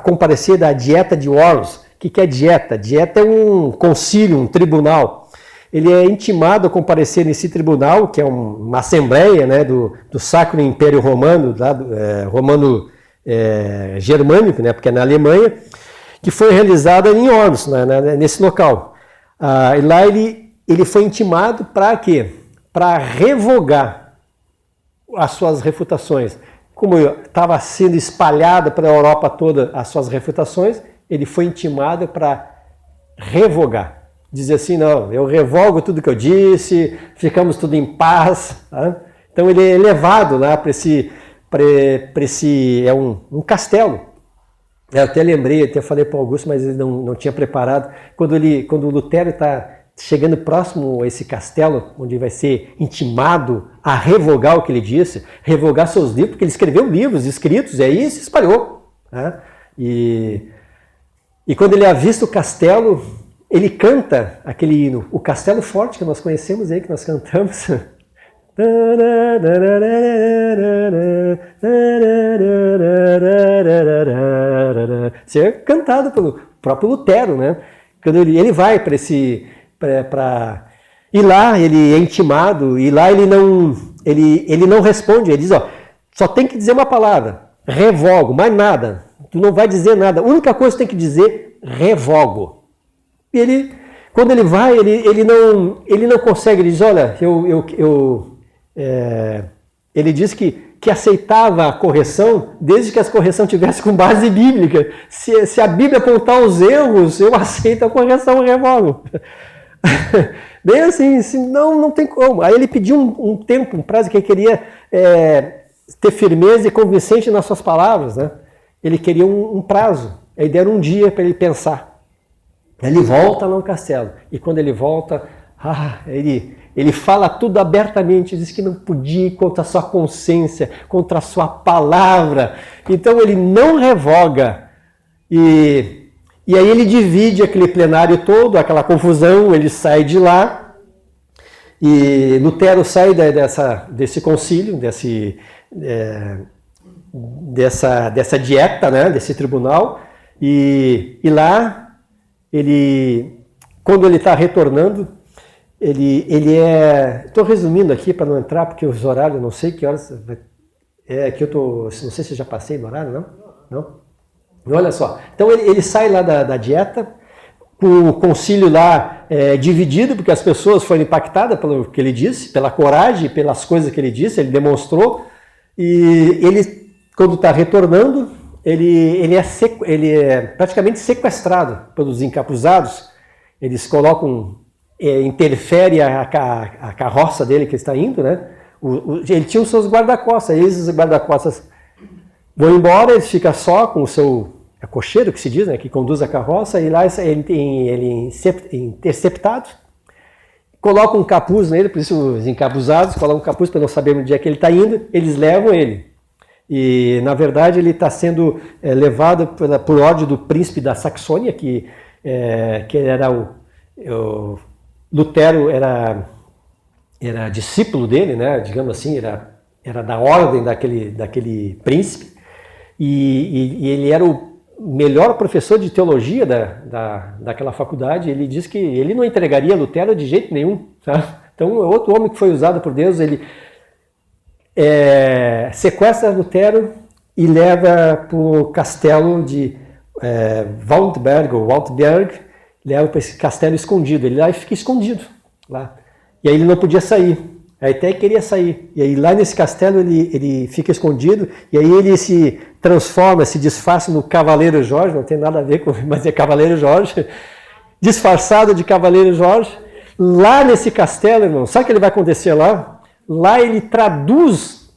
comparecer da Dieta de Worms. O que é dieta? Dieta é um concílio, um tribunal. Ele é intimado a comparecer nesse tribunal, que é uma assembleia, né, do Sacro Império Romano, romano germânico, né, porque é na Alemanha, que foi realizada em Worms, nesse local. E lá ele foi intimado para quê? Para revogar as suas refutações. Como estava sendo espalhada para a Europa toda as suas refutações, ele foi intimado para revogar. Dizer assim, não, eu revogo tudo que eu disse, ficamos tudo em paz. Tá? Então ele é levado lá para esse um castelo. Eu até lembrei, até falei para o Augusto, mas ele não tinha preparado. Quando o Lutero está chegando próximo a esse castelo, onde vai ser intimado a revogar o que ele disse, revogar seus livros, porque ele escreveu livros escritos, e aí se espalhou. Né? E quando ele avista o castelo, ele canta aquele hino, o Castelo Forte, que nós conhecemos aí, que nós cantamos. Isso é cantado pelo próprio Lutero, né? Quando ele vai para e lá ele é intimado, e lá ele não responde, ele diz, só tem que dizer uma palavra, revogo, mais nada, tu não vai dizer nada, a única coisa que tem que dizer, revogo. E quando ele vai, ele não consegue, ele diz, olha, ele diz que que aceitava a correção, desde que a correção tivesse com base bíblica. Se a Bíblia apontar os erros, eu aceito a correção e revogo. Bem assim, não tem como. Aí ele pediu um tempo, um prazo, que ele queria ter firmeza e convincente nas suas palavras, né? Ele queria um prazo. Aí deram um dia para ele pensar. Ele volta lá no castelo. E quando ele volta, ele fala tudo abertamente, diz que não podia ir contra a sua consciência, contra a sua palavra. Então ele não revoga. E aí ele divide aquele plenário todo, aquela confusão, ele sai de lá. E Lutero sai desse concílio, dessa dieta, né, desse tribunal. E lá, quando ele está retornando, estou resumindo aqui para não entrar, porque os horários, não sei que horas, não sei se eu já passei no horário, não? Olha só, então ele sai lá da dieta, com o concílio lá dividido, porque as pessoas foram impactadas pelo que ele disse, pela coragem, pelas coisas que ele disse, ele demonstrou, e ele, quando está retornando, ele é praticamente sequestrado pelos encapuzados. Eles colocam, interfere a carroça dele que está indo, né? Ele tinha os seus guarda-costas, esses guarda-costas vão embora, ele fica só com o seu cocheiro, que se diz, né, que conduz a carroça, e lá ele é interceptado, coloca um capuz nele, por isso os encapuzados colocam um capuz para não saber onde é que ele está indo, eles levam ele. E, na verdade, ele está sendo levado por ordem do príncipe da Saxônia, que era o Lutero era discípulo dele, né? Digamos assim, era da ordem daquele príncipe, e ele era o melhor professor de teologia daquela faculdade. Ele diz que ele não entregaria Lutero de jeito nenhum. Tá? Então, outro homem que foi usado por Deus, ele sequestra Lutero e leva para o castelo de Waldberg, leva para esse castelo escondido. Ele lá fica escondido. Lá. E aí ele não podia sair. Aí até queria sair. E aí lá nesse castelo ele fica escondido, e aí ele se transforma, se disfarça no Cavaleiro Jorge, não tem nada a ver com, mas é Cavaleiro Jorge, disfarçado de Cavaleiro Jorge. Lá nesse castelo, irmão, sabe o que ele vai acontecer lá? Lá ele traduz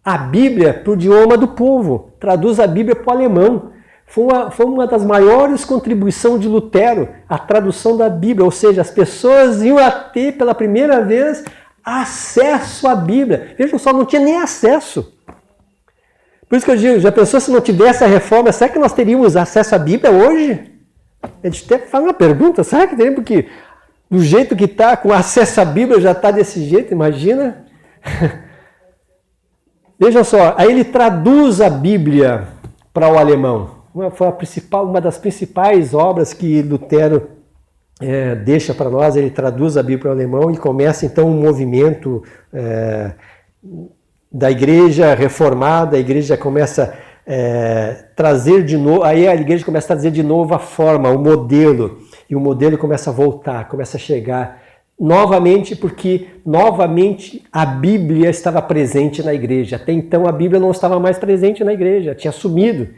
a Bíblia para o idioma do povo, traduz a Bíblia para o alemão. Foi uma das maiores contribuições de Lutero, a tradução da Bíblia, ou seja, as pessoas iam a ter pela primeira vez acesso à Bíblia. Vejam só, não tinha nem acesso. Por isso que eu digo, já pensou se não tivesse a reforma, será que nós teríamos acesso à Bíblia hoje? A gente até faz uma pergunta, será que teríamos? Porque do jeito que está, com acesso à Bíblia, já está desse jeito, imagina? Vejam só, aí ele traduz a Bíblia para o alemão. Foi uma das principais obras que Lutero deixa para nós. Ele traduz a Bíblia para o alemão e começa então um movimento da igreja reformada. A igreja começa a trazer de novo, aí a igreja começa a trazer de novo a forma, o modelo, e o modelo começa a voltar, começa a chegar novamente, porque novamente a Bíblia estava presente na igreja. Até então a Bíblia não estava mais presente na igreja, tinha sumido.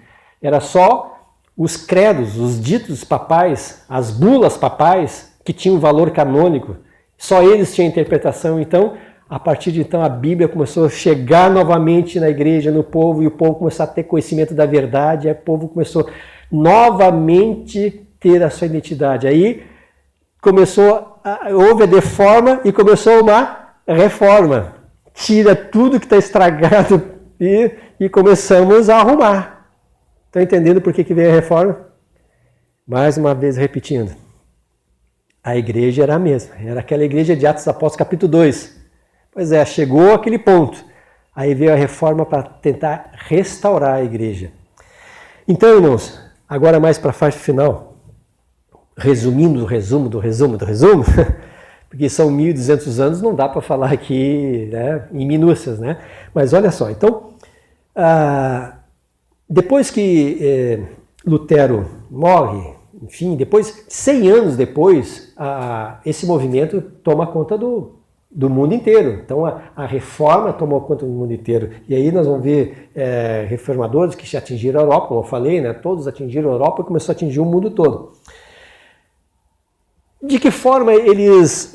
Era só os credos, os ditos papais, as bulas papais que tinham valor canônico. Só eles tinham interpretação. Então, a partir de então, a Bíblia começou a chegar novamente na igreja, no povo, e o povo começou a ter conhecimento da verdade, e o povo começou novamente a ter a sua identidade. Aí houve a deforma e começou uma reforma. Tira tudo que está estragado e começamos a arrumar. Estão entendendo por que veio a reforma? Mais uma vez repetindo. A igreja era a mesma. Era aquela igreja de Atos dos Apóstolos, capítulo 2. Pois é, chegou aquele ponto. Aí veio a reforma para tentar restaurar a igreja. Então, irmãos, agora mais para a fase final. Resumindo do resumo, porque são 1.200 anos, não dá para falar aqui, né, em minúcias, né? Mas olha só, então... Depois que Lutero morre, enfim, 100 anos depois, esse movimento toma conta do do mundo inteiro. Então a reforma tomou conta do mundo inteiro. E aí nós vamos ver reformadores que já atingiram a Europa, como eu falei, né? Todos atingiram a Europa e começou a atingir o mundo todo. De que forma eles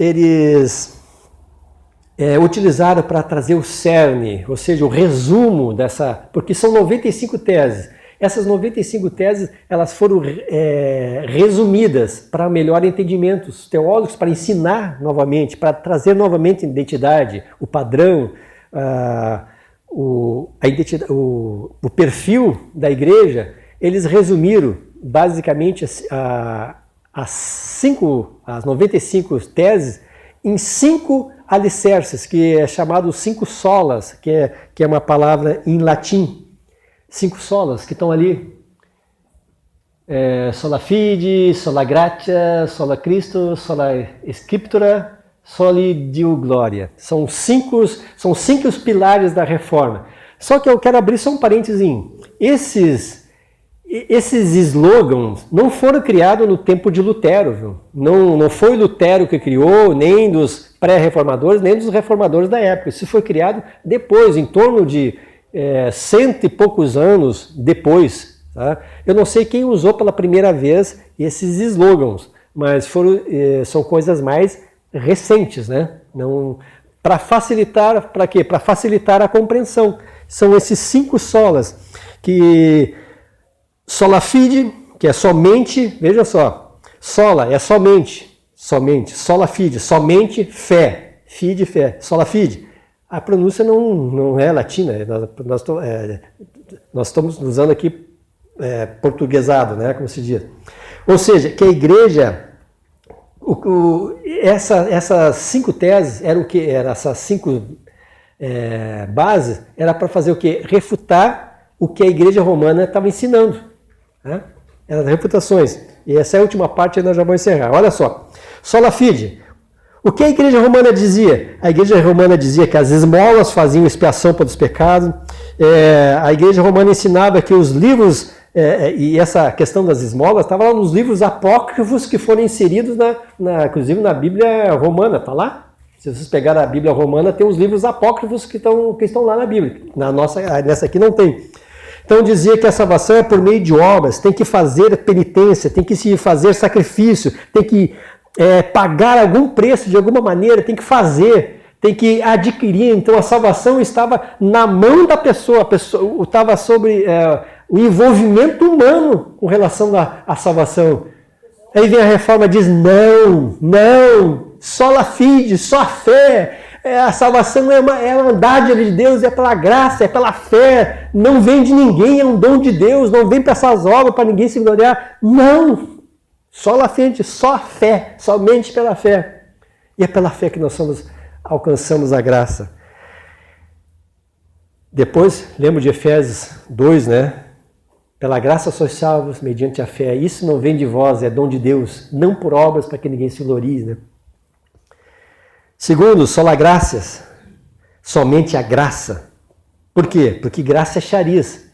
utilizaram para trazer o cerne, ou seja, o resumo dessa... Porque são 95 teses. Essas 95 teses, elas foram resumidas para melhor entendimento. Os teólogos, para ensinar novamente, para trazer novamente a identidade, o padrão, o perfil da igreja, eles resumiram basicamente as 95 teses em 5 alicerces, que é chamado 5 solas, que é uma palavra em latim. 5 solas que estão ali. Sola fide, sola gratia, sola Christo, sola scriptura, soli Deo gloria. São 5 os pilares da reforma. Só que eu quero abrir só um parênteses. Esses slogans não foram criados no tempo de Lutero, viu? Não foi Lutero que criou, nem dos pré-reformadores, nem dos reformadores da época. Isso foi criado depois, em torno de 100 e poucos anos depois. Tá? Eu não sei quem usou pela primeira vez esses slogans, mas são coisas mais recentes, né? Para facilitar, para quê? Para facilitar a compreensão. São esses 5 solas, que sola fide, que é somente, veja só, sola é somente, sola fide, somente fé, fide, fé, sola fide. A pronúncia não é latina, nós estamos usando aqui portuguesado, né, como se diz. Ou seja, que a igreja, essas 5 teses, eram o que? Essas 5 bases, era para fazer o quê? Refutar o que a igreja romana estava ensinando. Né? Eram refutações. E essa é a última parte, nós já vamos encerrar. Olha só, sola fide. O que a igreja romana dizia? A igreja romana dizia que as esmolas faziam expiação pelos pecados. A igreja romana ensinava que os livros, e essa questão das esmolas, estava lá nos livros apócrifos que foram inseridos, inclusive na Bíblia romana, está lá? Se vocês pegarem a Bíblia romana, tem os livros apócrifos que estão lá na Bíblia. Nessa aqui não tem. Então dizia que a salvação é por meio de obras, tem que fazer penitência, tem que se fazer sacrifício, tem que pagar algum preço de alguma maneira, tem que fazer, tem que adquirir. Então a salvação estava na mão da pessoa, a pessoa estava sobre o envolvimento humano com relação à salvação. Aí vem a reforma e diz, não, sola fide, só a fé. A salvação é uma dádiva de Deus, é pela graça, é pela fé, não vem de ninguém, é um dom de Deus, não vem para essas obras para ninguém se gloriar. Não! Sola fide, só a fé, somente pela fé. E é pela fé que nós alcançamos a graça. Depois, lembro de Efésios 2, né? Pela graça sois salvos mediante a fé. Isso não vem de vós, é dom de Deus, não por obras para que ninguém se glorie, né? Segundo, sola gracias, somente a graça. Por quê? Porque graça é charis.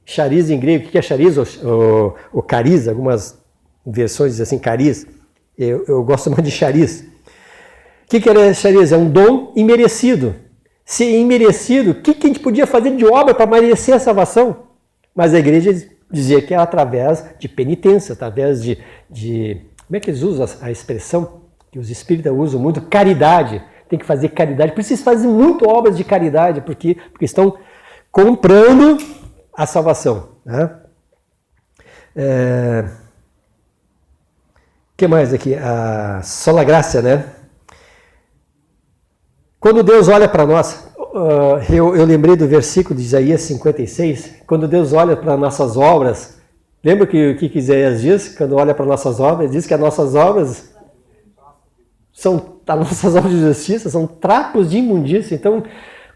Charis em grego, o que é charis? Ou cariz, algumas versões dizem assim, cariz. Eu gosto mais de charis. O que é charis? É um dom imerecido. Se é imerecido, o que a gente podia fazer de obra para merecer a salvação? Mas a igreja dizia que é através de penitência, através de como é que eles usam a expressão? Que os espíritas usam muito, caridade. Tem que fazer caridade. Por isso eles fazem muito obras de caridade, porque estão comprando a salvação. Né? Que mais aqui? A sola graça, né? Quando Deus olha para nós, eu lembrei do versículo de Isaías 56, quando Deus olha para nossas obras, lembra o que Isaías diz? Quando olha para nossas obras, diz que as nossas obras de justiça são trapos de imundícia. Então,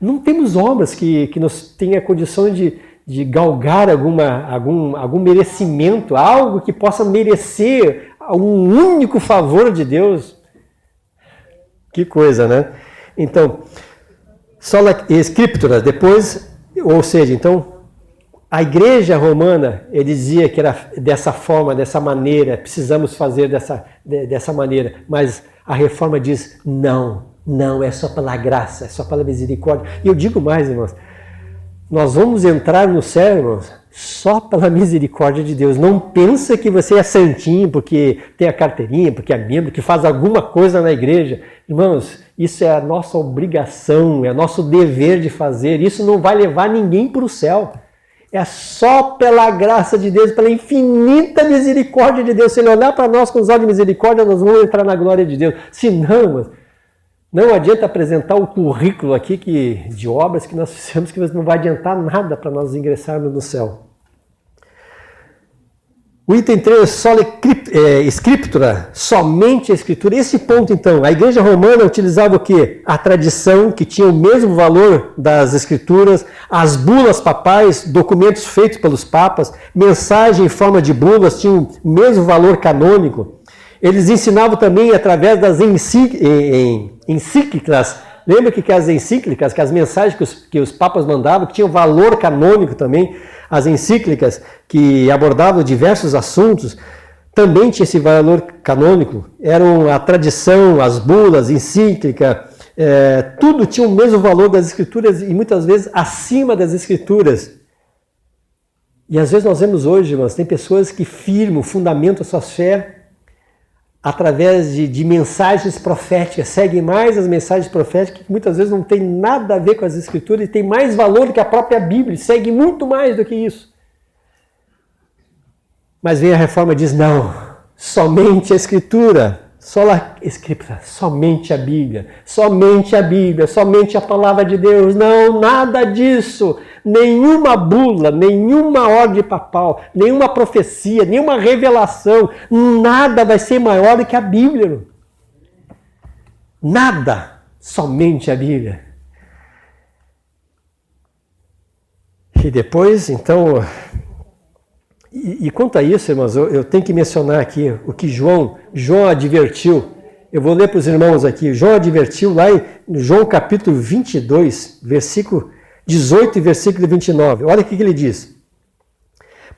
não temos obras que nos tenha condição de galgar algum merecimento, algo que possa merecer um único favor de Deus. Que coisa, né? Então, sola scriptura, depois, ou seja, então, a igreja romana, ele dizia que era dessa forma, dessa maneira, precisamos fazer dessa maneira, mas a reforma diz, não, Não, é só pela graça, é só pela misericórdia. E eu digo mais, irmãos, nós vamos entrar no céu, irmãos, só pela misericórdia de Deus. Não pensa que você é santinho porque tem a carteirinha, porque é membro, que faz alguma coisa na igreja. Irmãos, isso é a nossa obrigação, é nosso dever de fazer. Isso não vai levar ninguém para o céu. É só pela graça de Deus, pela infinita misericórdia de Deus. Se Ele olhar para nós com os olhos de misericórdia, nós vamos entrar na glória de Deus. Se não, não adianta apresentar o currículo aqui de obras que nós fizemos, que não vai adiantar nada para nós ingressarmos no céu. O item 3, sola scriptura, somente a escritura. Esse ponto, então, a igreja romana utilizava o quê? A tradição, que tinha o mesmo valor das escrituras, as bulas papais, documentos feitos pelos papas, mensagem em forma de bulas tinham o mesmo valor canônico. Eles ensinavam também através das encíclicas. Lembra que as encíclicas, que as mensagens que os papas mandavam, que tinham valor canônico também, as encíclicas que abordavam diversos assuntos, também tinha esse valor canônico. Eram a tradição, as bulas, encíclica, tudo tinha o mesmo valor das escrituras e muitas vezes acima das escrituras. E às vezes nós vemos hoje, irmãos, tem pessoas que firmam, fundamentam a sua fé através de mensagens proféticas, seguem mais as mensagens proféticas, que muitas vezes não tem nada a ver com as escrituras e tem mais valor do que a própria Bíblia, segue muito mais do que isso. Mas vem a reforma e diz, não, somente a escritura, sola escritura, somente a Bíblia, somente a Bíblia, somente a palavra de Deus. Não, nada disso, nenhuma bula, nenhuma ordem papal, nenhuma profecia, nenhuma revelação, nada vai ser maior do que a Bíblia. Nada, somente a Bíblia. E depois, então, e quanto a isso, irmãos, eu tenho que mencionar aqui o que João advertiu. Eu vou ler para os irmãos aqui. João advertiu lá em João capítulo 22, versículo 18 e versículo 29. Olha o que ele diz.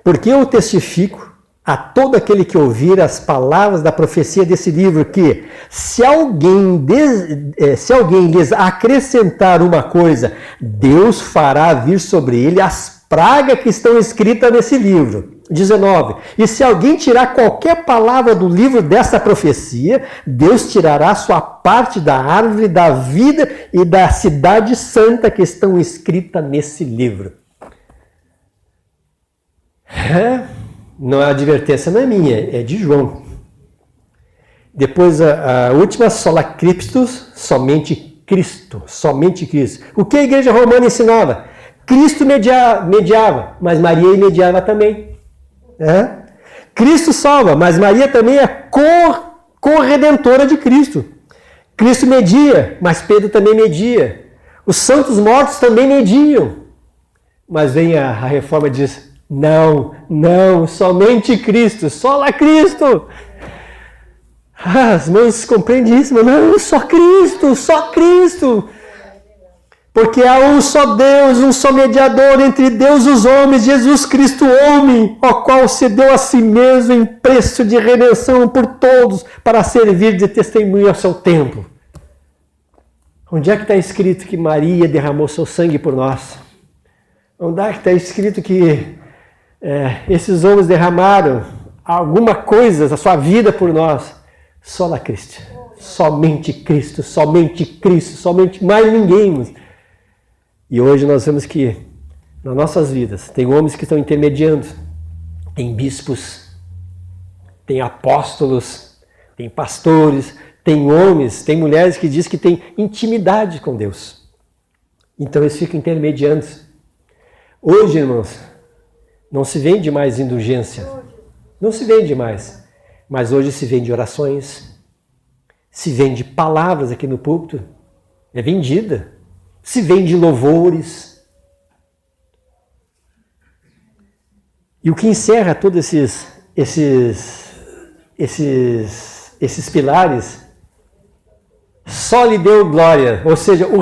Porque eu testifico a todo aquele que ouvir as palavras da profecia desse livro que, se alguém lhes acrescentar uma coisa, Deus fará vir sobre ele as pragas que estão escritas nesse livro. 19. E se alguém tirar qualquer palavra do livro dessa profecia, Deus tirará sua parte da árvore da vida e da cidade santa que estão escritas nesse livro. Não, a advertência não é minha, é de João. Depois a última, sola Christus, somente Cristo, somente Cristo. O que a igreja romana ensinava? Cristo mediava, mas Maria mediava também. Cristo salva, mas Maria também é corredentora de Cristo. Cristo media, mas Pedro também media. Os santos mortos também mediam. Mas vem a reforma e diz, não, somente Cristo, sola Cristo. As mães compreendem isso, mas não, só Cristo. Porque há um só Deus, um só mediador entre Deus e os homens, Jesus Cristo, homem, ao qual se deu a si mesmo em preço de redenção por todos, para servir de testemunho ao seu tempo. Onde é que está escrito que Maria derramou seu sangue por nós? Onde é que está escrito que esses homens derramaram alguma coisa da sua vida por nós? Sola Cristo, somente mais ninguém. E hoje nós vemos que nas nossas vidas tem homens que estão intermediando, tem bispos, tem apóstolos, tem pastores, tem homens, tem mulheres que dizem que tem intimidade com Deus. Então eles ficam intermediando. Hoje, irmãos, não se vende mais indulgência, não se vende mais, mas hoje se vende orações, se vende palavras aqui no púlpito, é vendida. Se vende louvores. E o que encerra todos esses pilares, só lhe deu glória. Ou seja, o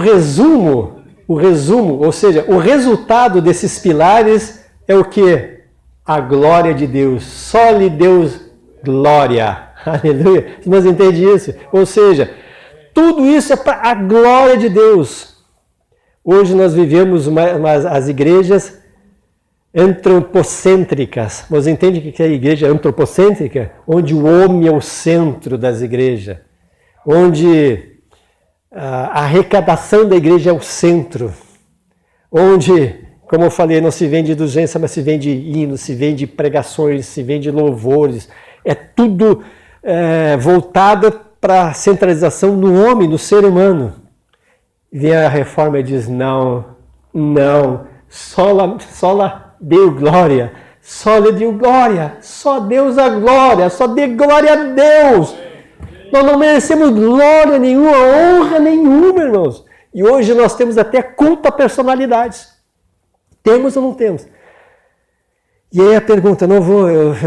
resultado desses pilares é o quê? A glória de Deus. Só lhe deu glória. Aleluia. Mas entende isso? Ou seja, tudo isso é para a glória de Deus. Hoje nós vivemos as igrejas antropocêntricas. Você entende o que é a igreja antropocêntrica? Onde o homem é o centro das igrejas. Onde a arrecadação da igreja é o centro. Onde, como eu falei, não se vende indulgência, mas se vende hinos, se vende pregações, se vende louvores. É tudo voltado para a centralização no homem, no ser humano. Vem a reforma e diz, não, só lá deu glória, só lhe deu glória, só Deus a glória, só dê glória a Deus. Nós não merecemos glória nenhuma, honra nenhuma, irmãos. E hoje nós temos até culto a personalidades. Temos ou não temos? E aí a pergunta,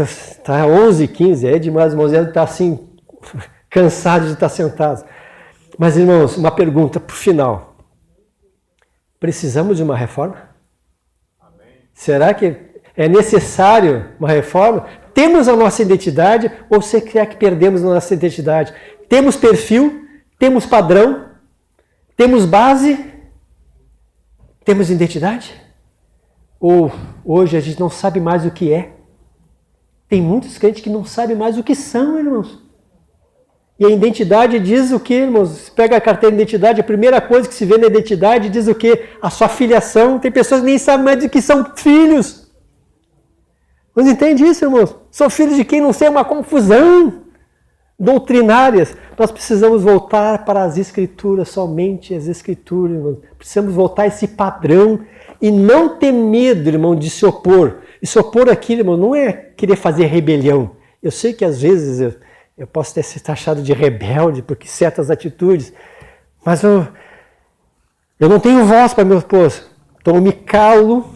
está 11h15, é demais, o Mosé está assim, cansado de estar sentado. Mas, irmãos, uma pergunta para o final. Precisamos de uma reforma? Amém. Será que é necessário uma reforma? Temos a nossa identidade ou você quer que perdemos a nossa identidade? Temos perfil? Temos padrão? Temos base? Temos identidade? Ou hoje a gente não sabe mais o que é? Tem muitos crentes que não sabem mais o que são, irmãos. E a identidade diz o que, irmãos? Você pega a carteira de identidade, a primeira coisa que se vê na identidade diz o que? A sua filiação. Tem pessoas que nem sabem mais de que são filhos. Vocês entendem isso, irmãos? São filhos de quem? Não sei, é uma confusão doutrinárias. Nós precisamos voltar para as Escrituras, somente as Escrituras, irmãos. Precisamos voltar a esse padrão e não ter medo, irmão, de se opor. E se opor aqui, irmão, não é querer fazer rebelião. Eu sei que às vezes eu posso ter sido taxado de rebelde por certas atitudes, mas eu não tenho voz para me opor. Então eu me calo,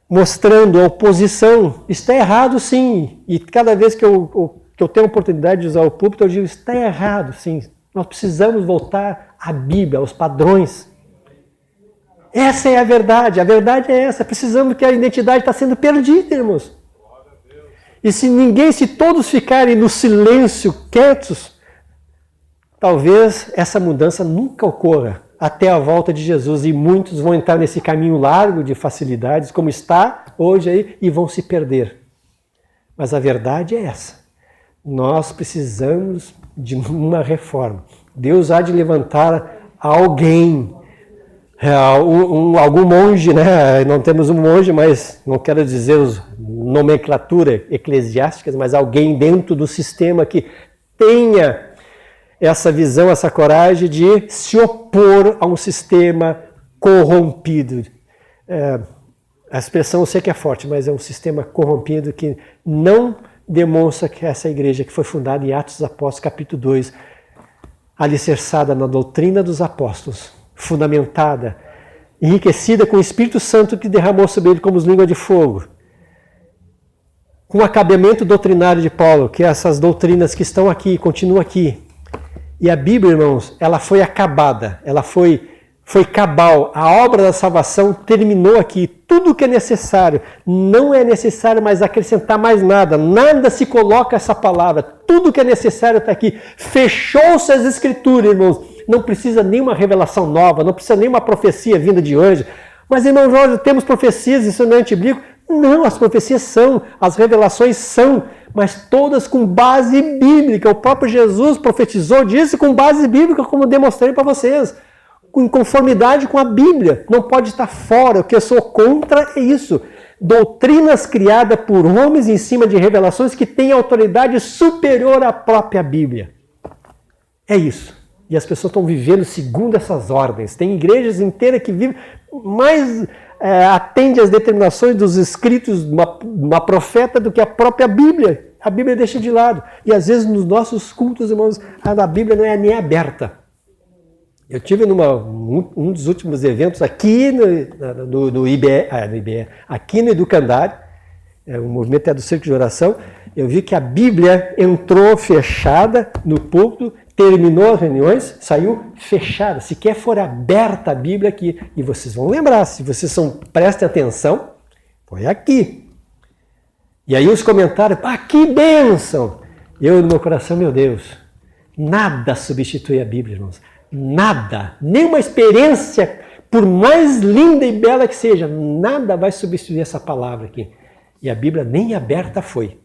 mostrando a oposição. Está errado, sim. E cada vez que eu tenho a oportunidade de usar o púlpito, eu digo, está errado, sim. Nós precisamos voltar à Bíblia, aos padrões. Essa é a verdade é essa. Precisamos que a identidade está sendo perdida, irmãos. E se todos ficarem no silêncio, quietos, talvez essa mudança nunca ocorra até a volta de Jesus. E muitos vão entrar nesse caminho largo de facilidades, como está hoje aí, e vão se perder. Mas a verdade é essa. Nós precisamos de uma reforma. Deus há de levantar alguém, algum monge, né? Não temos um monge, mas não quero dizer os nomenclatura eclesiásticas, mas alguém dentro do sistema que tenha essa visão, essa coragem de se opor a um sistema corrompido. A expressão eu sei que é forte, mas é um sistema corrompido que não demonstra que essa igreja que foi fundada em Atos dos Apóstolos, capítulo 2, alicerçada na doutrina dos apóstolos, fundamentada, enriquecida com o Espírito Santo que derramou sobre ele como línguas de fogo, com o acabamento doutrinário de Paulo, que é essas doutrinas que estão aqui, continuam aqui. E a Bíblia, irmãos, ela foi acabada, ela foi cabal. A obra da salvação terminou aqui. Tudo o que é necessário, não é necessário mais acrescentar mais nada. Nada se coloca essa palavra. Tudo que é necessário está aqui. Fechou-se as Escrituras, irmãos. Não precisa nenhuma revelação nova, não precisa nenhuma profecia vinda de anjo. Mas, irmão Jorge, temos profecias, isso não é antibíblico? Não, as profecias são, as revelações são, mas todas com base bíblica. O próprio Jesus profetizou disso com base bíblica, como eu demonstrei para vocês. Em conformidade com a Bíblia. Não pode estar fora. O que eu sou contra é isso. Doutrinas criadas por homens em cima de revelações que têm autoridade superior à própria Bíblia. É isso. E as pessoas estão vivendo segundo essas ordens. Tem igrejas inteiras que vivem mais... atende às determinações dos escritos de uma profeta do que a própria Bíblia. A Bíblia deixa de lado. E às vezes nos nossos cultos, irmãos, a Bíblia não é nem aberta. Eu tive um dos últimos eventos aqui no IBE, aqui no Educandário, o movimento é do Círculo de Oração, eu vi que a Bíblia entrou fechada no púlpito, terminou as reuniões, saiu fechada. Sequer for aberta a Bíblia aqui. E vocês vão lembrar, se vocês prestem atenção, foi aqui. E aí os comentários, que bênção! Eu no meu coração, meu Deus, Nada substitui a Bíblia, irmãos. Nada. Nenhuma experiência, por mais linda e bela que seja, nada vai substituir essa palavra aqui. E a Bíblia nem aberta foi.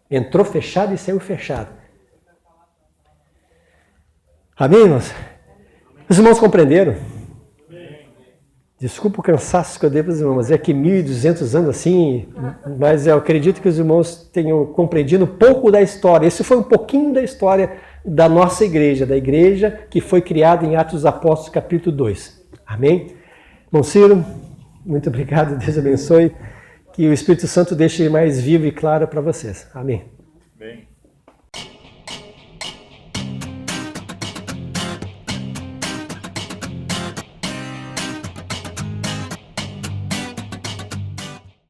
Entrou fechada e saiu fechada. Amém, irmãos? Os irmãos compreenderam? Desculpa o cansaço que eu dei para os irmãos, mas é que 1.200 anos assim, mas eu acredito que os irmãos tenham compreendido um pouco da história. Esse foi um pouquinho da história da nossa igreja, da igreja que foi criada em Atos dos Apóstolos, capítulo 2. Amém? Irmão Ciro, muito obrigado, Deus abençoe, que o Espírito Santo deixe mais vivo e claro para vocês. Amém. Bem.